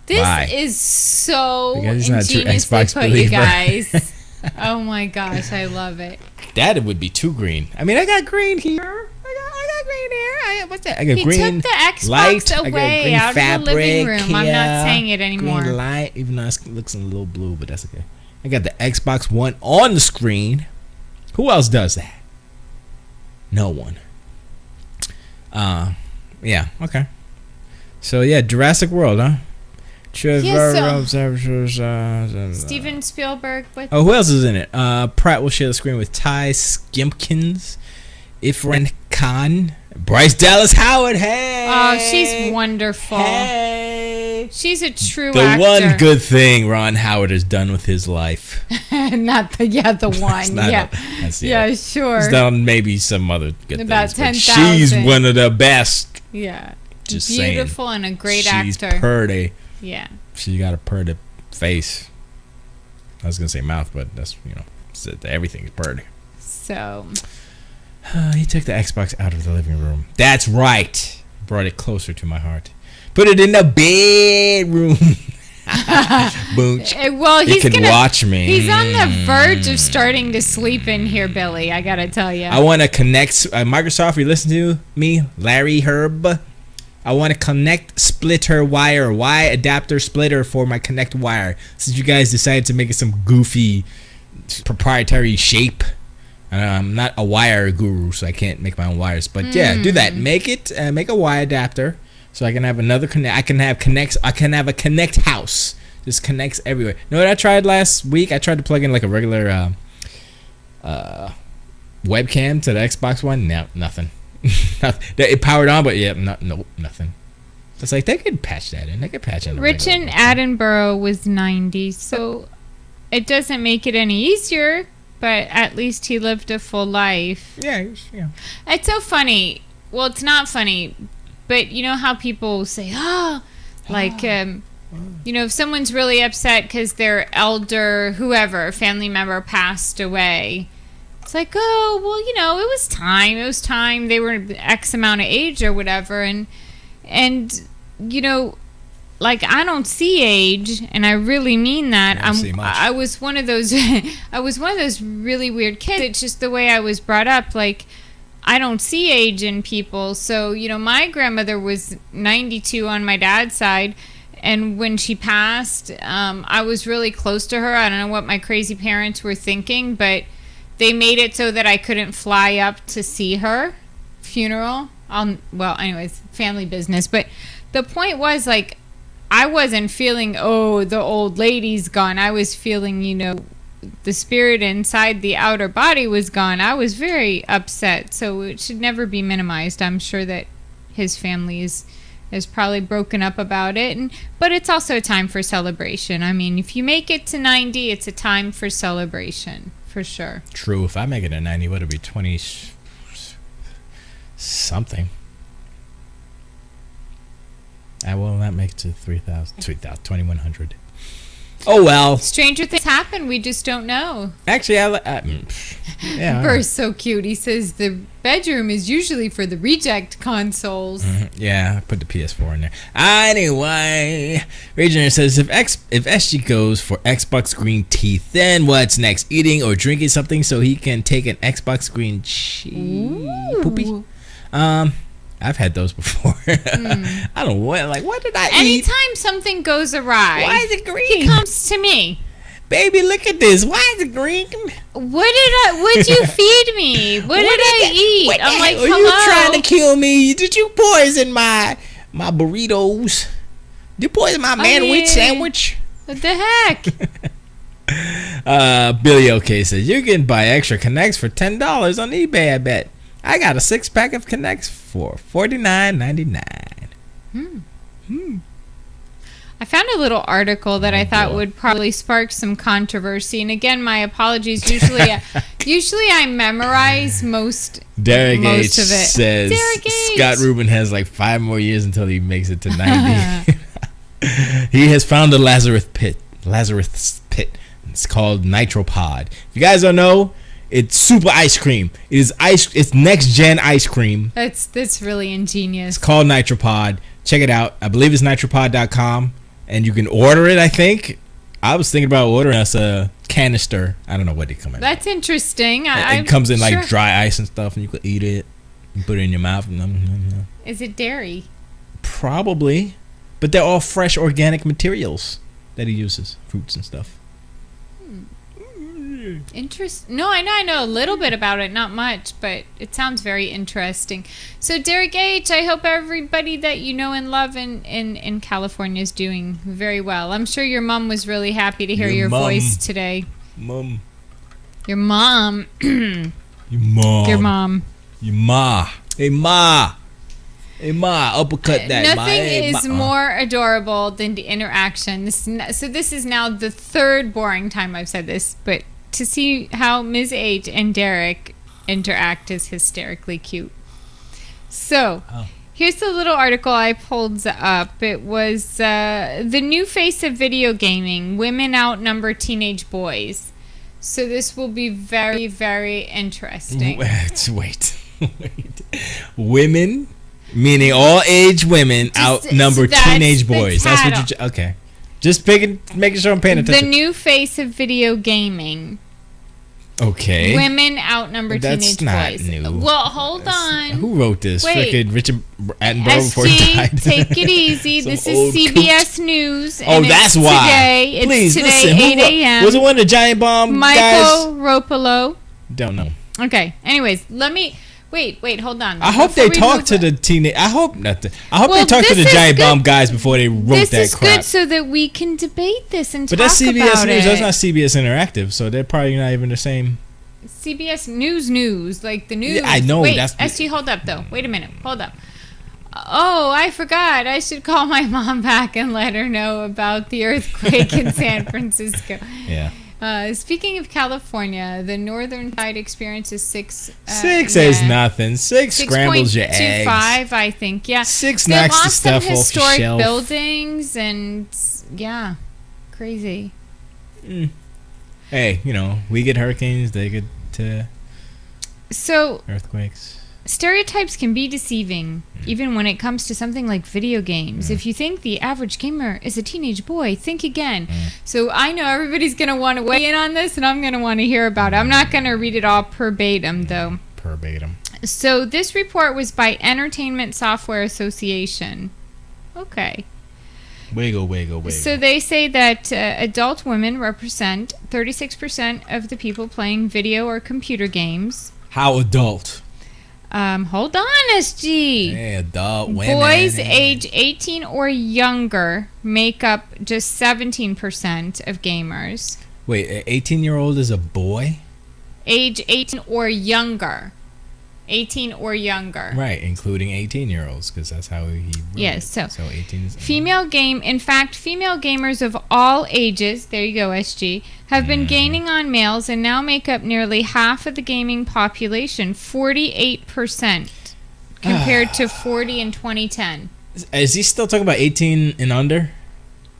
This is so because he's not a true Xbox put, believer. you guys. Oh my gosh, I love it. That would be too green. I mean, I got green here. I got green here. What's that? I got he green took the Xbox light. away out of the living room. I'm not saying it anymore. Green light, even though it looks a little blue, but that's okay. I got the Xbox One on the screen. Who else does that? No one. Yeah, okay. So yeah, Jurassic World, huh? Steven Spielberg. Who else is in it? Pratt will share the screen with Ty Skimpkins, Ifran Khan, Bryce Dallas Howard. Hey, oh, she's wonderful. Hey, she's a true the actor. one good thing Ron Howard has done with his life. Not the one. Yeah, sure. He's done maybe some other good about things. 10,000. She's one of the best. Yeah, just beautiful saying. And a great she's actor. Pretty. Yeah. She got a pretty face. I was gonna say mouth, but that's everything's pretty. So. He took the Xbox out of the living room. That's right. Brought it closer to my heart. Put it in the bedroom. Boonch. Well, he can watch me. He's on the verge of starting to sleep in here, Billy. I gotta tell you. I want to connect Microsoft. You listen to me, Larry Herb. I want to connect splitter wire, Y adapter splitter for my Connect wire. Since you guys decided to make it some goofy proprietary shape. I'm not a wire guru, so I can't make my own wires. But yeah, do that. Make a Y adapter, so I can have another connect. I can have a Connect house. Just connects everywhere. You know what I tried last week? I tried to plug in like a regular webcam to the Xbox One. No, nothing. It powered on, but yeah, nothing. It's like they could patch that in. They could patch in. Rich in Attenborough was 90, so it doesn't make it any easier. But at least he lived a full life. Yeah. It's so funny. Well, it's not funny, but you know how people say, You know, if someone's really upset because their elder, whoever, family member passed away, it's like, oh, well, you know, it was time. It was time. They were X amount of age or whatever. And you know, like, I don't see age, and I really mean that. I was one of those really weird kids. It's just the way I was brought up. Like, I don't see age in people. So, you know, my grandmother was 92 on my dad's side, and when she passed, I was really close to her. I don't know what my crazy parents were thinking, but they made it so that I couldn't fly up to see her funeral. Well, anyways, family business. But the point was, like, I wasn't feeling, oh, the old lady's gone. I was feeling, you know, the spirit inside the outer body was gone. I was very upset. So it should never be minimized. I'm sure that his family is probably broken up about it. But it's also a time for celebration. I mean, if you make it to 90, it's a time for celebration, for sure. True. If I make it to 90, what would it be? 20 something. I will not make it to 3,000, 2,100. Oh, well. Stranger things happen. We just don't know. Actually, yeah. Burr's so cute. He says the bedroom is usually for the reject consoles. Yeah, I put the PS4 in there. Anyway, Regioner says, if SG goes for Xbox green teeth, then what's next? Eating or drinking something so he can take an Xbox green poopy? I've had those before. I don't know what did I eat? Anytime something goes awry, why is it green? He comes to me. Baby, look at this. Why is it green? What'd you feed me? What did I eat? I'm like, hello? Are you trying to kill me? Did you poison my burritos? Did you poison my sandwich? What the heck? Billy OK says, you can buy extra Connects for $10 on eBay, I bet. I got a 6-pack of Connects for $49.99. I found a little article that I thought would probably spark some controversy. And again, my apologies. Usually I memorize most Derek H. of it. Says Derek H. Scott Rubin has like 5 more years until he makes it to 90. He has found the Lazarus pit. It's called Nitropod. If you guys don't know, it's super ice cream. It's next gen ice cream. That's really ingenious. It's called Nitropod. Check it out. I believe it's nitropod.com, and you can order it. I think I was thinking about ordering us a canister. I don't know what they come in. That's interesting. It comes in like dry ice and stuff, and you can eat it. You put it in your mouth. Is it dairy? Probably, but they're all fresh organic materials that he uses, fruits and stuff. No, I know a little bit about it, not much, but it sounds very interesting. So Derek H., I hope everybody that you know and love in California is doing very well. I'm sure your mom was really happy to hear your voice today. Your mom. Your ma. Hey ma, uppercut that. Nothing is more adorable than the interaction. This is now the third boring time I've said this, but to see how Ms. H and Derek interact is hysterically cute. So, here's the little article I pulled up. It was the new face of video gaming. Women outnumber teenage boys. So this will be very, very interesting. Wait. Women, meaning all age women, outnumber teenage boys. That's what you... Okay. Just making sure I'm paying attention. The new face of video gaming. Okay. Women outnumber teenage boys. New. Well, hold on. Who wrote this? Frickin' Richard Attenborough SG, before he died. Take it easy. This is CBS News. And that's why. It's today, 8 a.m. Was it one of the Giant Bomb Michael guys? Ropolo. Don't know. Okay. Anyways, let me... Wait, hold on. I hope they talk to the teenage... I hope they talk to the Giant Bomb guys before they wrote that crap. This is good so that we can debate this and talk about it. But that's CBS News. That's not CBS Interactive, so they're probably not even the same... CBS News, like the news. Yeah, I know. Wait, SG, hold up, though. Wait a minute. Hold up. Oh, I forgot. I should call my mom back and let her know about the earthquake in San Francisco. Yeah. Speaking of California, the northern side experiences 6. 6 is nothing. 6 scrambles your eggs. 6.25, I think. Yeah. 6 knocks the stuff off your shelf. Historic buildings and yeah, crazy. Hey, we get hurricanes, they get So earthquakes. stereotypes can be deceiving, even when it comes to something like video games. If you think the average gamer is a teenage boy, think again. So I know everybody's going to want to weigh in on this, and I'm going to want to hear about it. I'm not going to read it all verbatim, though. So this report was by Entertainment Software Association. Okay. Wiggle. So they say that adult women represent 36% of the people playing video or computer games. How adult? Hold on, SG. Hey, adult women. Boys age 18 or younger make up just 17% of gamers. Wait, an 18-year-old is a boy? Age 18 or younger. 18 or younger. Right, including 18-year-olds, because that's how he wrote yes, it. So 18 is... female gamers of all ages, there you go, SG, have been gaining on males and now make up nearly half of the gaming population, 48%, compared to 40 in 2010. Is he still talking about 18 and under?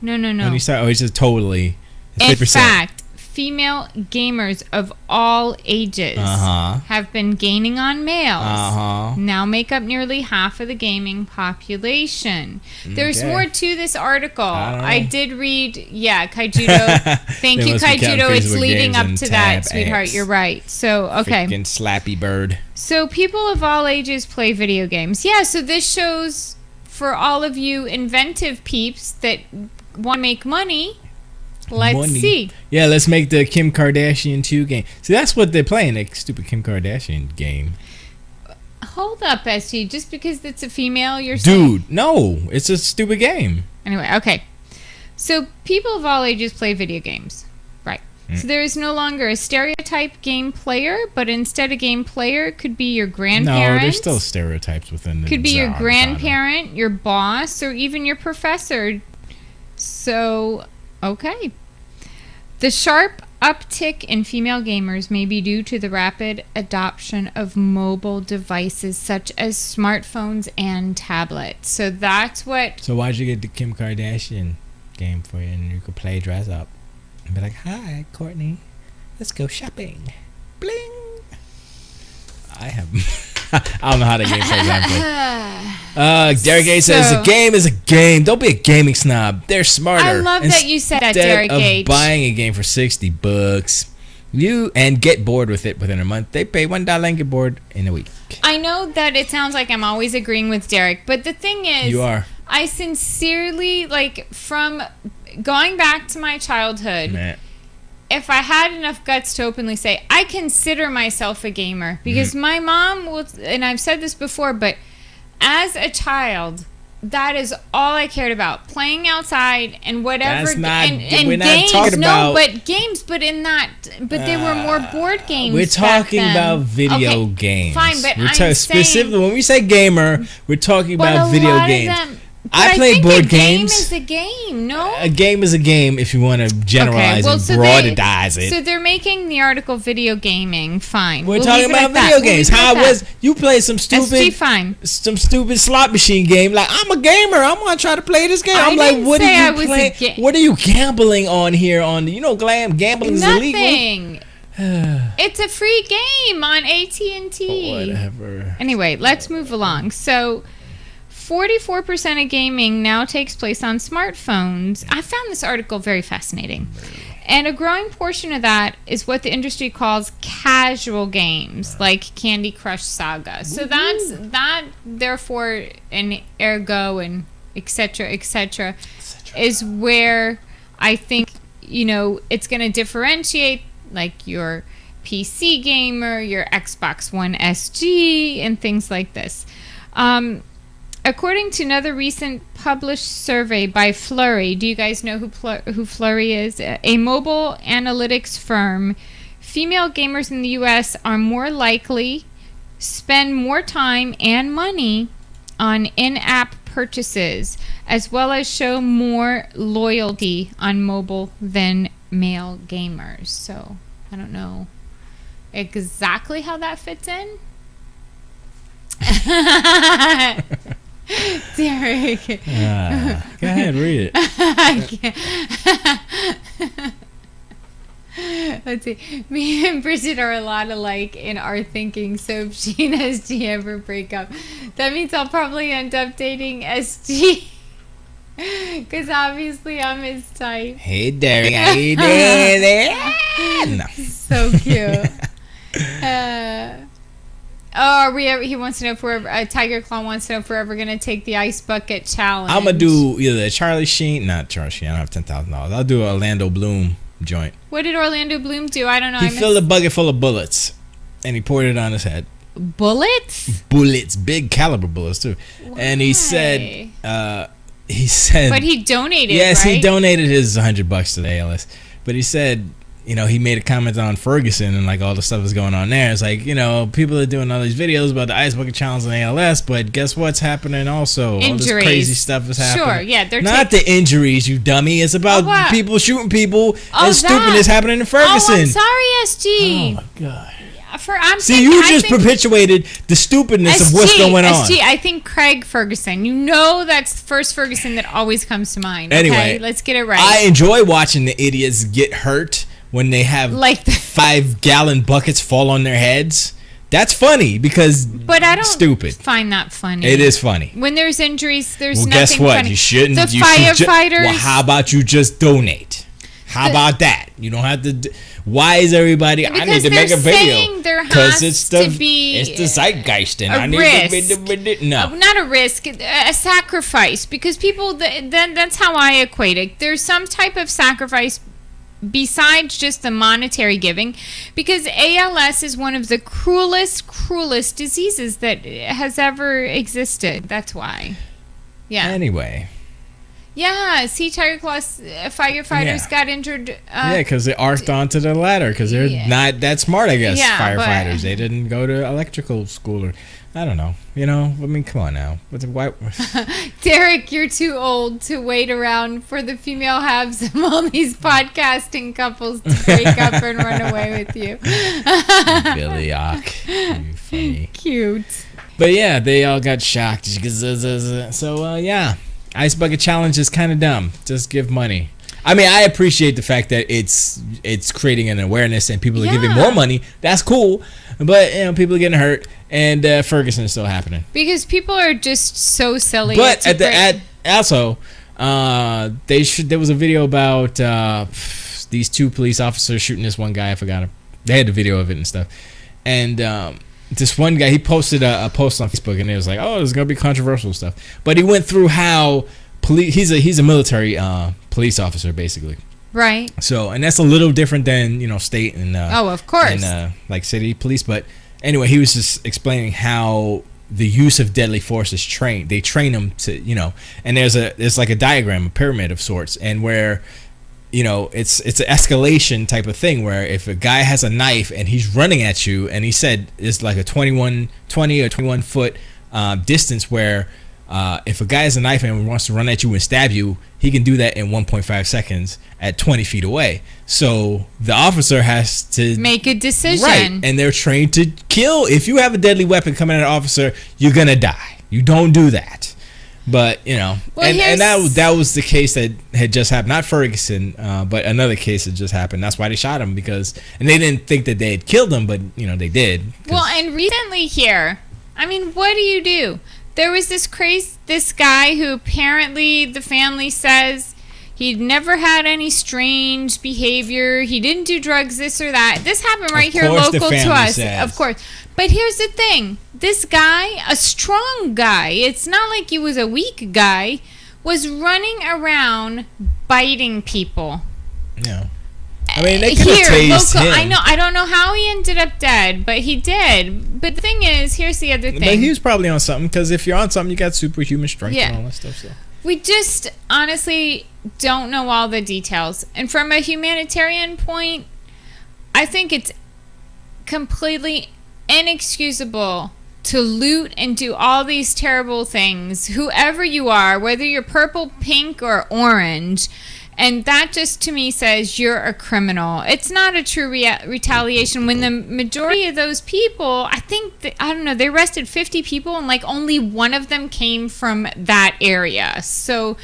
No. When you start, he's just totally... In fact, female gamers of all ages have been gaining on males. Now make up nearly half of the gaming population. There's more to this article. I did read, Kaijudo. Thank you, Kaijudo. It's leading up to that, sweetheart. You're right. So, okay. Freaking Slappy Bird. So people of all ages play video games. Yeah, so this shows for all of you inventive peeps that want to make money. Let's see. Yeah, let's make the Kim Kardashian 2 game. See, that's what they're playing, that stupid Kim Kardashian game. Hold up, SG. Just because it's a female, you're saying? Dude, no. It's a stupid game. Anyway, okay. So, people of all ages play video games. Right. So, there is no longer a stereotype game player, but instead a game player could be your grandparent. No, there's still stereotypes within the could be your grandparent, your boss, or even your professor. So... okay. The sharp uptick in female gamers may be due to the rapid adoption of mobile devices such as smartphones and tablets. So that's what... So why'd you get the Kim Kardashian game for you and you could play dress up? And be like, hi, Courtney. Let's go shopping. Bling. I have... I don't know how the game plays exactly. Derek H says a game is a game. Don't be a gaming snob. They're smarter. I love that you said that, Derek H. Buying a game for $60, you and get bored with it within a month. They pay $1 and get bored in a week. I know that it sounds like I'm always agreeing with Derek, but the thing is, you are. I sincerely, from going back to my childhood. Man. If I had enough guts to openly say, I consider myself a gamer, because my mom will, and I've said this before, but as a child, that is all I cared about, playing outside and whatever. That's not, and we're not games, talking about. No, but games, but they were more board games. We're talking about video games. Fine, but we're I'm saying, specifically when we say gamer, we're talking about video games. I play board games. A game is a game, no? A game is a game if you want to generalize and broadenize it. So they're making the article video gaming. Fine. We're talking about video games. You play some stupid slot machine game. Like, I'm a gamer. I'm gonna try to play this game. I'm like, what are you playing? What are you gambling on here? Gambling is illegal. Nothing. It's a free game on AT&T. Whatever. Anyway, let's move along. So 44% of gaming now takes place on smartphones. I found this article very fascinating. And a growing portion of that is what the industry calls casual games, like Candy Crush Saga. So that, therefore, and ergo, and etc., is where I think, it's going to differentiate, like, your PC gamer, your Xbox One SG, and things like this. According to another recent published survey by Flurry, do you guys know who Flurry is? A mobile analytics firm. Female gamers in the U.S. are more likely spend more time and money on in-app purchases, as well as show more loyalty on mobile than male gamers. So, I don't know exactly how that fits in. Derek. Go ahead, read it. I can't. Let's see. Me and Bridget are a lot alike in our thinking, so if she and SG ever break up, that means I'll probably end up dating SG. Because obviously I'm his type. Hey, Derek, how you doing? No. So cute. He wants to know if we're ever, Tiger Claw wants to know if we're ever going to take the ice bucket challenge. I'm going to do either Charlie Sheen. Not Charlie Sheen. I don't have $10,000. I'll do an Orlando Bloom joint. What did Orlando Bloom do? I don't know. He filled a bucket full of bullets and he poured it on his head. Bullets? Bullets. Big caliber bullets, too. Why? And he said... But he donated, yes, right? he donated his $100 to the ALS. But he said, you know, he made a comment on Ferguson and like all the stuff that's going on there. It's like, you know, people are doing all these videos about the ice bucket challenge and ALS, but guess what's happening also? Injuries. All this crazy stuff is happening. Sure, yeah. They're not the injuries, you dummy. It's about people shooting people and stupidness happening in Ferguson. Oh, I'm sorry, SG. Oh, my God. You just perpetuated the stupidness of what's going on. SG, I think Craig Ferguson. You know that's the first Ferguson that always comes to mind. Okay? Anyway, let's get it right. I enjoy watching the idiots get hurt when they have like 5-gallon buckets fall on their heads. That's funny because but I don't stupid. Find that funny. It is funny. When there's injuries, there's well, nothing guess what? funny. You shouldn't. The you firefighters. Well, how about you just donate? How about that? You don't have to. Why is everybody? I need to make a video because it's the zeitgeist, and I need risk. No, not a risk, a sacrifice. Because people, then that's how I equate it. There's some type of sacrifice besides just the monetary giving, because ALS is one of the cruelest diseases that has ever existed. That's why. Yeah. Anyway. Yeah, see, Tiger Claw's firefighters got injured. Because they arced onto the ladder because they're not that smart, I guess, firefighters. They didn't go to electrical school or, I don't know. You know, I mean, come on now. Derek, you're too old to wait around for the female halves of all these podcasting couples to break up and run away with you. Billy Ock. You funny. Cute. But yeah, they all got shocked. So, yeah. Ice bucket challenge is kind of dumb. Just give money. I mean, I appreciate the fact that it's creating an awareness and people are giving more money. That's cool. But, you know, people are getting hurt and Ferguson is still happening. Because people are just so silly. But there was a video about these 2 police officers shooting this one guy. I forgot him. They had the video of it and stuff. And this one guy, he posted a post on Facebook, and it was like, "Oh, there's gonna be controversial stuff." But he went through how he's a military police officer, basically. Right. So, and that's a little different than state and of course, and like city police. But anyway, he was just explaining how the use of deadly force is trained. They train them to and there's like a diagram, a pyramid of sorts, and where. It's an escalation type of thing where if a guy has a knife and he's running at you, and he said it's like a 20 or 21 foot distance where if a guy has a knife and wants to run at you and stab you, he can do that in 1.5 seconds at 20 feet away. So the officer has to make a decision. Right. And they're trained to kill. If you have a deadly weapon coming at an officer, you're going to die. You don't do that. But and that was the case that had just happened. Not Ferguson, but another case had just happened. That's why they shot him and they didn't think that they had killed him, but they did. Well, and recently here, I mean, what do you do? There was this guy who apparently the family says he'd never had any strange behavior. He didn't do drugs, this or that. This happened right here local to us, of course. But here's the thing. This guy, a strong guy, it's not like he was a weak guy, was running around biting people. Yeah. I mean, they could have tased him. I don't know how he ended up dead, but he did. But the thing is, here's the other thing. But he was probably on something, because if you're on something, you got superhuman strength and all that stuff. So. We just honestly don't know all the details. And from a humanitarian point, I think it's completely inexcusable to loot and do all these terrible things, whoever you are, whether you're purple, pink, or orange, And that just to me says you're a criminal. It's not a true retaliation when the majority of those people, I think, I don't know, they arrested 50 people and like only one of them came from that area. So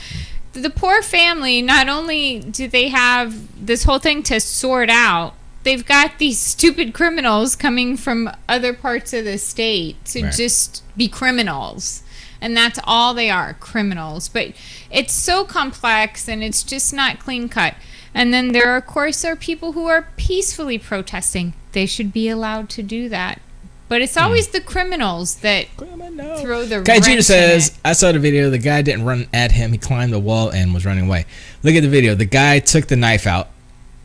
the poor family, not only do they have this whole thing to sort out, they've got these stupid criminals coming from other parts of the state to just be criminals. And that's all they are, criminals. But it's so complex and it's just not clean cut. And then there, of course, are people who are peacefully protesting. They should be allowed to do that. But it's always the criminals that throw the wrench in says, it. I saw the video. The guy didn't run at him. He climbed the wall and was running away. Look at the video. The guy took the knife out.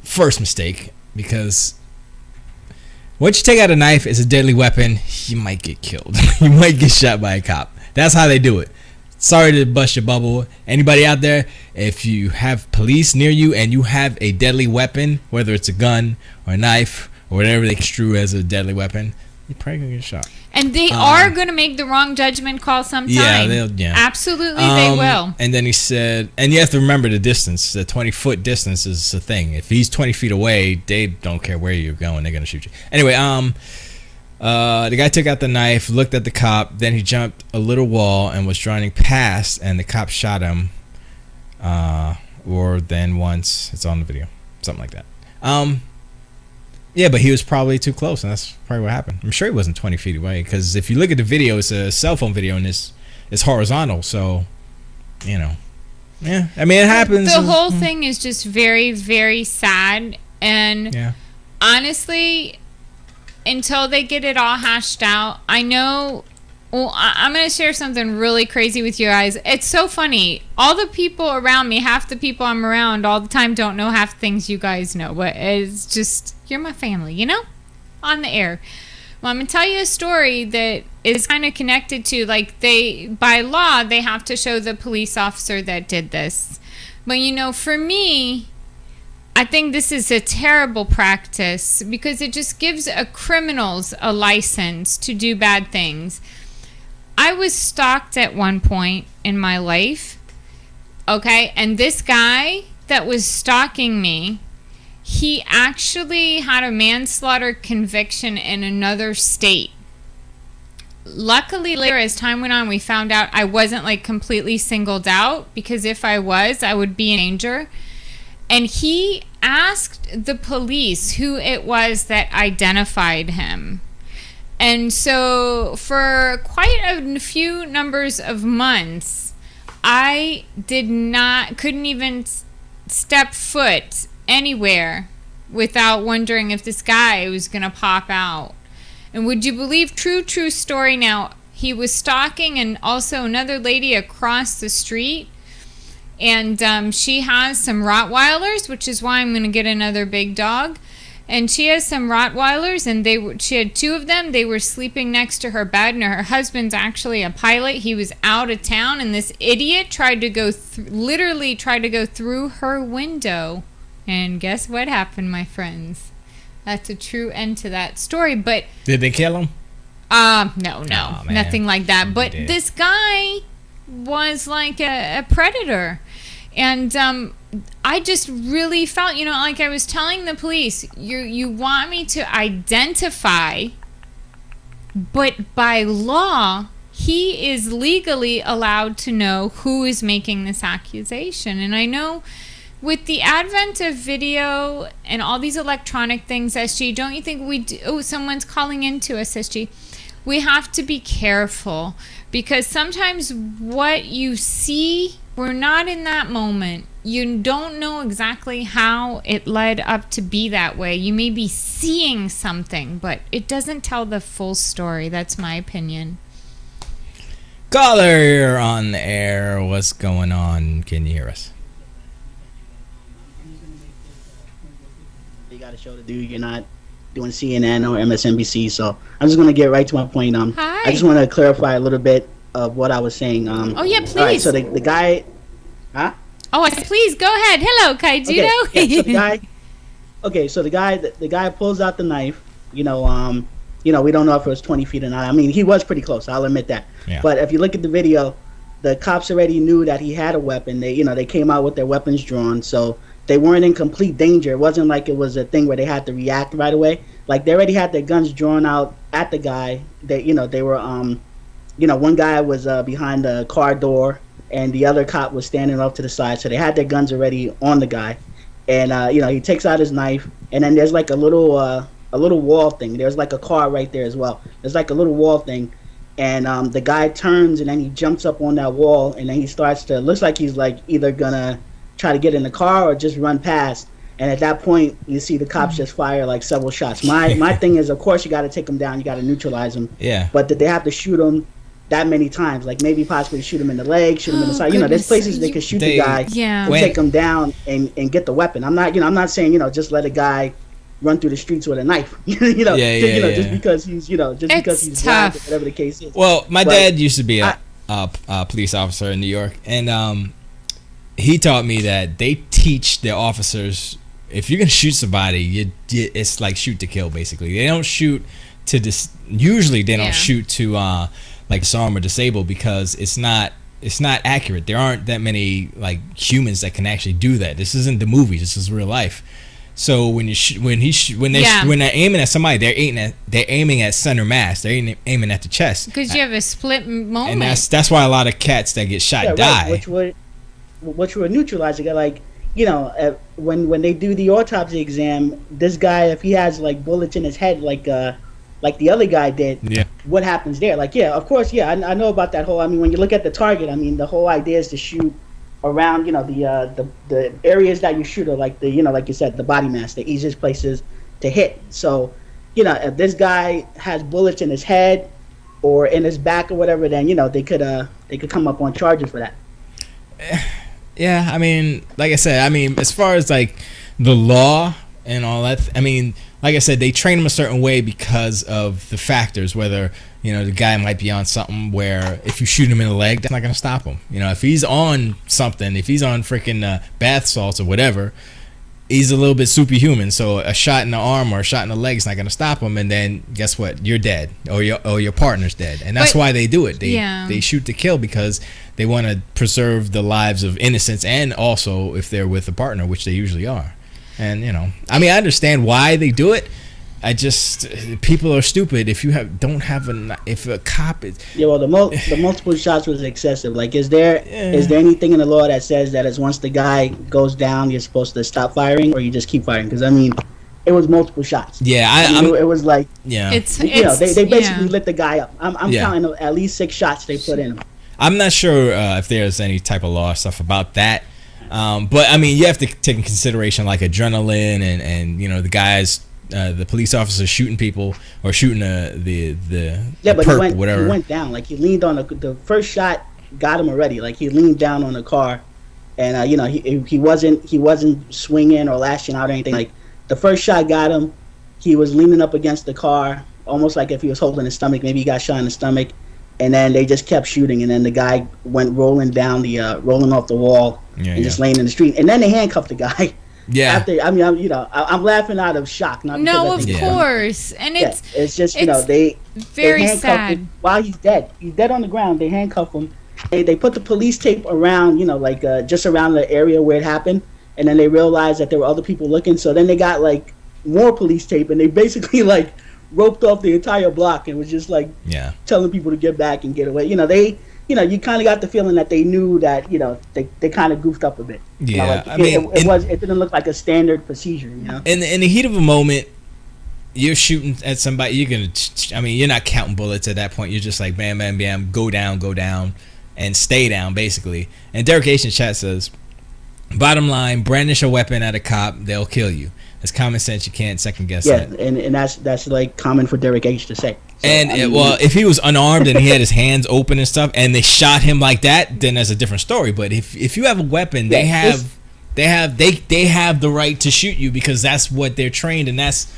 First mistake. Because once you take out a knife, it's a deadly weapon. You might get killed. You might get shot by a cop. That's how they do it. Sorry to bust your bubble. Anybody out there, if you have police near you and you have a deadly weapon, whether it's a gun or a knife or whatever they construe as a deadly weapon, you're probably going to get shot. And they are going to make the wrong judgment call sometime. Yeah. Absolutely, they will. And then he said, and you have to remember the distance. The 20-foot distance is the thing. If he's 20 feet away, they don't care where you're going. They're going to shoot you. Anyway, the guy took out the knife, looked at the cop, then he jumped a little wall and was running past, and the cop shot him. Or then once, it's on the video, something like that. Yeah, but he was probably too close, and that's probably what happened. I'm sure he wasn't 20 feet away, because if you look at the video, it's a cell phone video, and it's horizontal, so, you know. Yeah, I mean, it happens. The whole thing is just very, very sad, and honestly, until they get it all hashed out, I know... Well, I'm going to share something really crazy with you guys. It's so funny. All the people around me, half the people I'm around all the time don't know half the things you guys know. But it's just, you're my family, you know? On the air. Well, I'm going to tell you a story that is kind of connected to, like, by law, they have to show the police officer that did this. But, you know, for me, I think this is a terrible practice because it just gives criminals a license to do bad things. I was stalked at one point in my life, okay? And this guy that was stalking me, he actually had a manslaughter conviction in another state. Luckily, later as time went on, we found out I wasn't like completely singled out, because if I was, I would be in danger. And he asked the police who it was that identified him. And so for quite a few numbers of months, I couldn't even step foot anywhere without wondering if this guy was going to pop out. And would you believe, true story now, he was stalking and also another lady across the street. And she has some Rottweilers, which is why I'm going to get another big dog. And she has some Rottweilers, and she had two of them. They were sleeping next to her bed, and her husband's actually a pilot. He was out of town, and this idiot tried to go through her window. And guess what happened, my friends? That's a true end to that story. But did they kill him? No, nothing like that. But this guy was like a predator. And I just really felt, like I was telling the police, you want me to identify, but by law, he is legally allowed to know who is making this accusation. And I know with the advent of video and all these electronic things, SG, don't you think someone's calling into us, SG? We have to be careful, because sometimes what you see, we're not in that moment. You don't know exactly how it led up to be that way. You may be seeing something, but it doesn't tell the full story. That's my opinion. Caller, you're on the air. What's going on? Can you hear us? You got a show to do. You're not doing CNN or MSNBC, so I'm just going to get right to my point. Hi. I just want to clarify a little bit of what I was saying. Oh, yeah, please. All right, so the guy... Huh? Oh, please, go ahead. Hello, Kaijito. Okay, so the guy pulls out the knife. We don't know if it was 20 feet or not. I mean, he was pretty close. I'll admit that. Yeah. But if you look at the video, the cops already knew that he had a weapon. They came out with their weapons drawn, so they weren't in complete danger. It wasn't like it was a thing where they had to react right away. Like, they already had their guns drawn out at the guy. They were one guy was behind the car door, and the other cop was standing off to the side. So they had their guns already on the guy, and he takes out his knife, and then there's like a little wall thing. There's like a car right there as well. There's like a little wall thing, and the guy turns, and then he jumps up on that wall, and then he starts to, looks like he's like either gonna try to get in the car or just run past. And at that point, you see the cops just fire like several shots. My thing is, of course, you got to take him down. You got to neutralize him. Yeah. But did they have to shoot him that many times? Like, maybe possibly shoot him in the leg, shoot him in the side. There's places they could shoot the guy and take him down and get the weapon. I'm not saying just let a guy run through the streets with a knife. Just because he's because he's black or whatever the case is. Well, my dad used to be a police officer in New York, and he taught me that they teach their officers, if you're gonna shoot somebody, it's like shoot to kill. Basically, they don't shoot to usually they don't shoot to like disarm or disable, because it's not accurate. There aren't that many like humans that can actually do that. This isn't the movies. This is real life. So when they're aiming at somebody, they're aiming at center mass. They're aiming at the chest. Because you have a split moment. And that's why a lot of cats that get shot die. Right, which would neutralize it. Like, when they do the autopsy exam, this guy, if he has like bullets in his head, like the other guy did, what happens there? Like, of course, I know about that whole. I mean, when you look at the target, I mean, the whole idea is to shoot around, the areas that you shoot are like like you said, the body mass, the easiest places to hit. So, if this guy has bullets in his head or in his back or whatever, then they could come up on charges for that. Yeah, I mean, like I said, as far as like the law and all that, I mean, like I said, they train him a certain way because of the factors, whether, the guy might be on something where if you shoot him in the leg, that's not going to stop him. If he's on something, if he's on freaking bath salts or whatever, he's a little bit superhuman. So a shot in the arm or a shot in the leg is not going to stop him. And then guess what? You're dead, or your partner's dead. And that's why they do it. They shoot to kill, because they want to preserve the lives of innocents, and also if they're with a partner, which they usually are. And I understand why they do it. I just, people are stupid. If if a cop is the multiple shots was excessive. Like, is there anything in the law that says that as once the guy goes down, you're supposed to stop firing, or you just keep firing? Because it was multiple shots. Yeah, it was like it's they basically lit the guy up. I'm counting at least 6 shots they put in him. I'm not sure if there's any type of law stuff about that. But you have to take in consideration like adrenaline and the guys, the police officers shooting people or shooting the but perp or whatever. He went down. Like, he leaned on the first shot got him already. Like, he leaned down on the car, and he wasn't swinging or lashing out or anything. Like, the first shot got him. He was leaning up against the car, almost like if he was holding his stomach. Maybe he got shot in the stomach, and then they just kept shooting, and then the guy went rolling off the wall and just laying in the street, and then they handcuffed the guy. Yeah. After, I'm laughing out of shock. No, of course, and it's just they very sad. Him while he's dead. He's dead on the ground. They handcuff him. They put the police tape around, just around the area where it happened, and then they realized that there were other people looking. So then they got like more police tape, and they basically like roped off the entire block and was just like telling people to get back and get away. You kind of got the feeling that they knew that they kind of goofed up a bit. Yeah, it didn't look like a standard procedure. In the heat of a moment, you're shooting at somebody. You're not counting bullets at that point. You're just like bam, bam, bam, go down, and stay down basically. And Derek H in chat says, bottom line, brandish a weapon at a cop, they'll kill you. It's common sense. You can't second guess that. Yeah, and that's like common for Derek H to say. So, if he was unarmed and he had his hands open and stuff, and they shot him like that, then that's a different story. But if you have a weapon, they have the right to shoot you, because that's what they're trained, and that's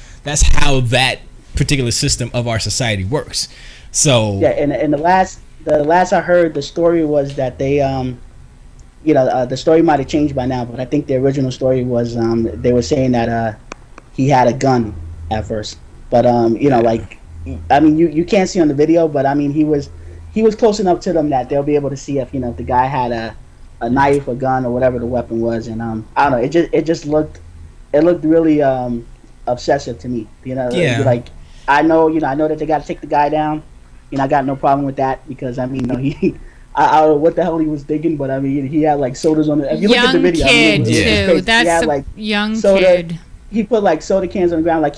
how that particular system of our society works. So and the last I heard, the story was that they the story might have changed by now, but I think the original story was they were saying that he had a gun at first, but you can't see on the video, but he was he was close enough to them that they'll be able to see if if the guy had a knife, a gun, or whatever the weapon was. And I don't know, it just looked really obsessive to me. Yeah. Like I know that they got to take the guy down. I got no problem with that because I don't know what the hell he was thinking, but I mean he had like sodas on the. If you look at the video, kid too. That's a young kid. He put like soda cans on the ground. Like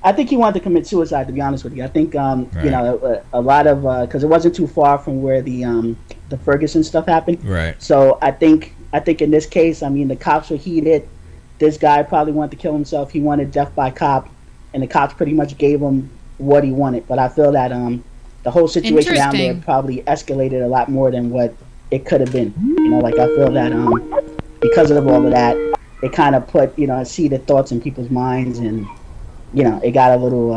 I think he wanted to commit suicide. To be honest with you, I think right. A lot of because it wasn't too far from where the Ferguson stuff happened. Right. So I think in this case, I mean the cops were heated. This guy probably wanted to kill himself. He wanted death by cop, and the cops pretty much gave him what he wanted. But I feel that the whole situation down there probably escalated a lot more than what it could have been. Like I feel that because of all of that, it kind of put seeded thoughts in people's minds, and it got a little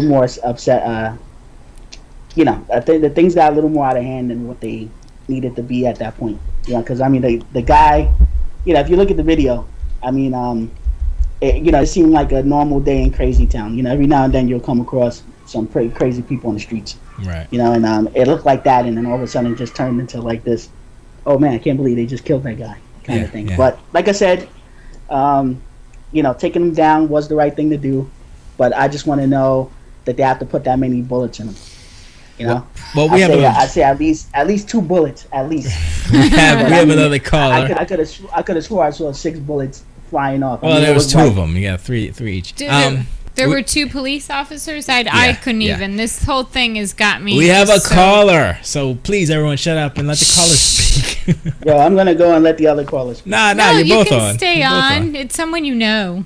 more upset. I think the things got a little more out of hand than what they needed to be at that point. Because I mean the guy, if you look at the video, I mean it seemed like a normal day in Crazy Town. Every now and then you'll come across some pretty crazy people on the streets. Right. And it looked like that, and then all of a sudden it just turned into like this. Oh man, I can't believe they just killed that guy, kind of thing. Yeah. But like I said, taking him down was the right thing to do. But I just want to know that they have to put that many bullets in him. Well, I say at least 2 bullets at least. we have another caller. I could have swore I saw 6 bullets flying off. Well, there was 2 of them. Yeah, three each. There were 2 police officers. I couldn't even. This whole thing has got me. We have a caller, so please, everyone, shut up and let the caller speak. Yo, I'm gonna go and let the other callers speak. Nah, you're both on. Stay on. It's someone you know.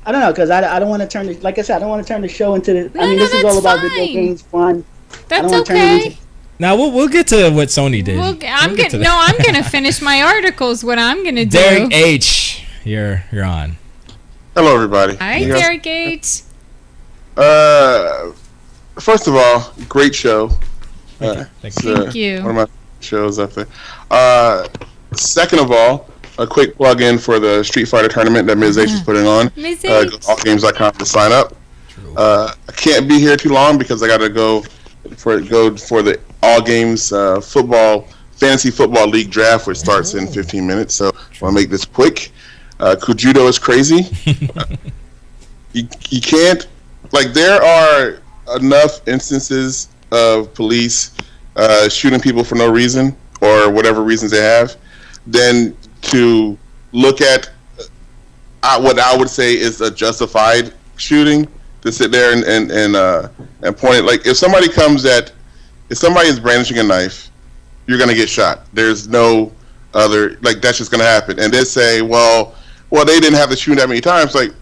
I don't know, because I don't want to turn the, like I said, I don't want to turn the show into the. This is all about video games, fun. That's okay. Now we'll get to what Sony did. I'm gonna finish my articles. What I'm gonna do. Derek H, you're on. Hello, everybody. Hi, Derek H. First of all, great show. Thank you. One of my shows up there. Second of all, a quick plug-in for the Street Fighter tournament that Ms. H is putting on. Ms. Go to allgames.com to sign up. I can't be here too long because I got to go for the All Games Fantasy Football League draft, which starts in 15 minutes. So I'll make this quick. Kujudo is crazy. You can't, like, there are enough instances of police shooting people for no reason or whatever reasons they have, then to look at what I would say is a justified shooting, to sit there and point it. Like, if somebody is brandishing a knife, you're gonna get shot. There's no other, like, that's just gonna happen. And they say, well, they didn't have to shoot that many times. Like,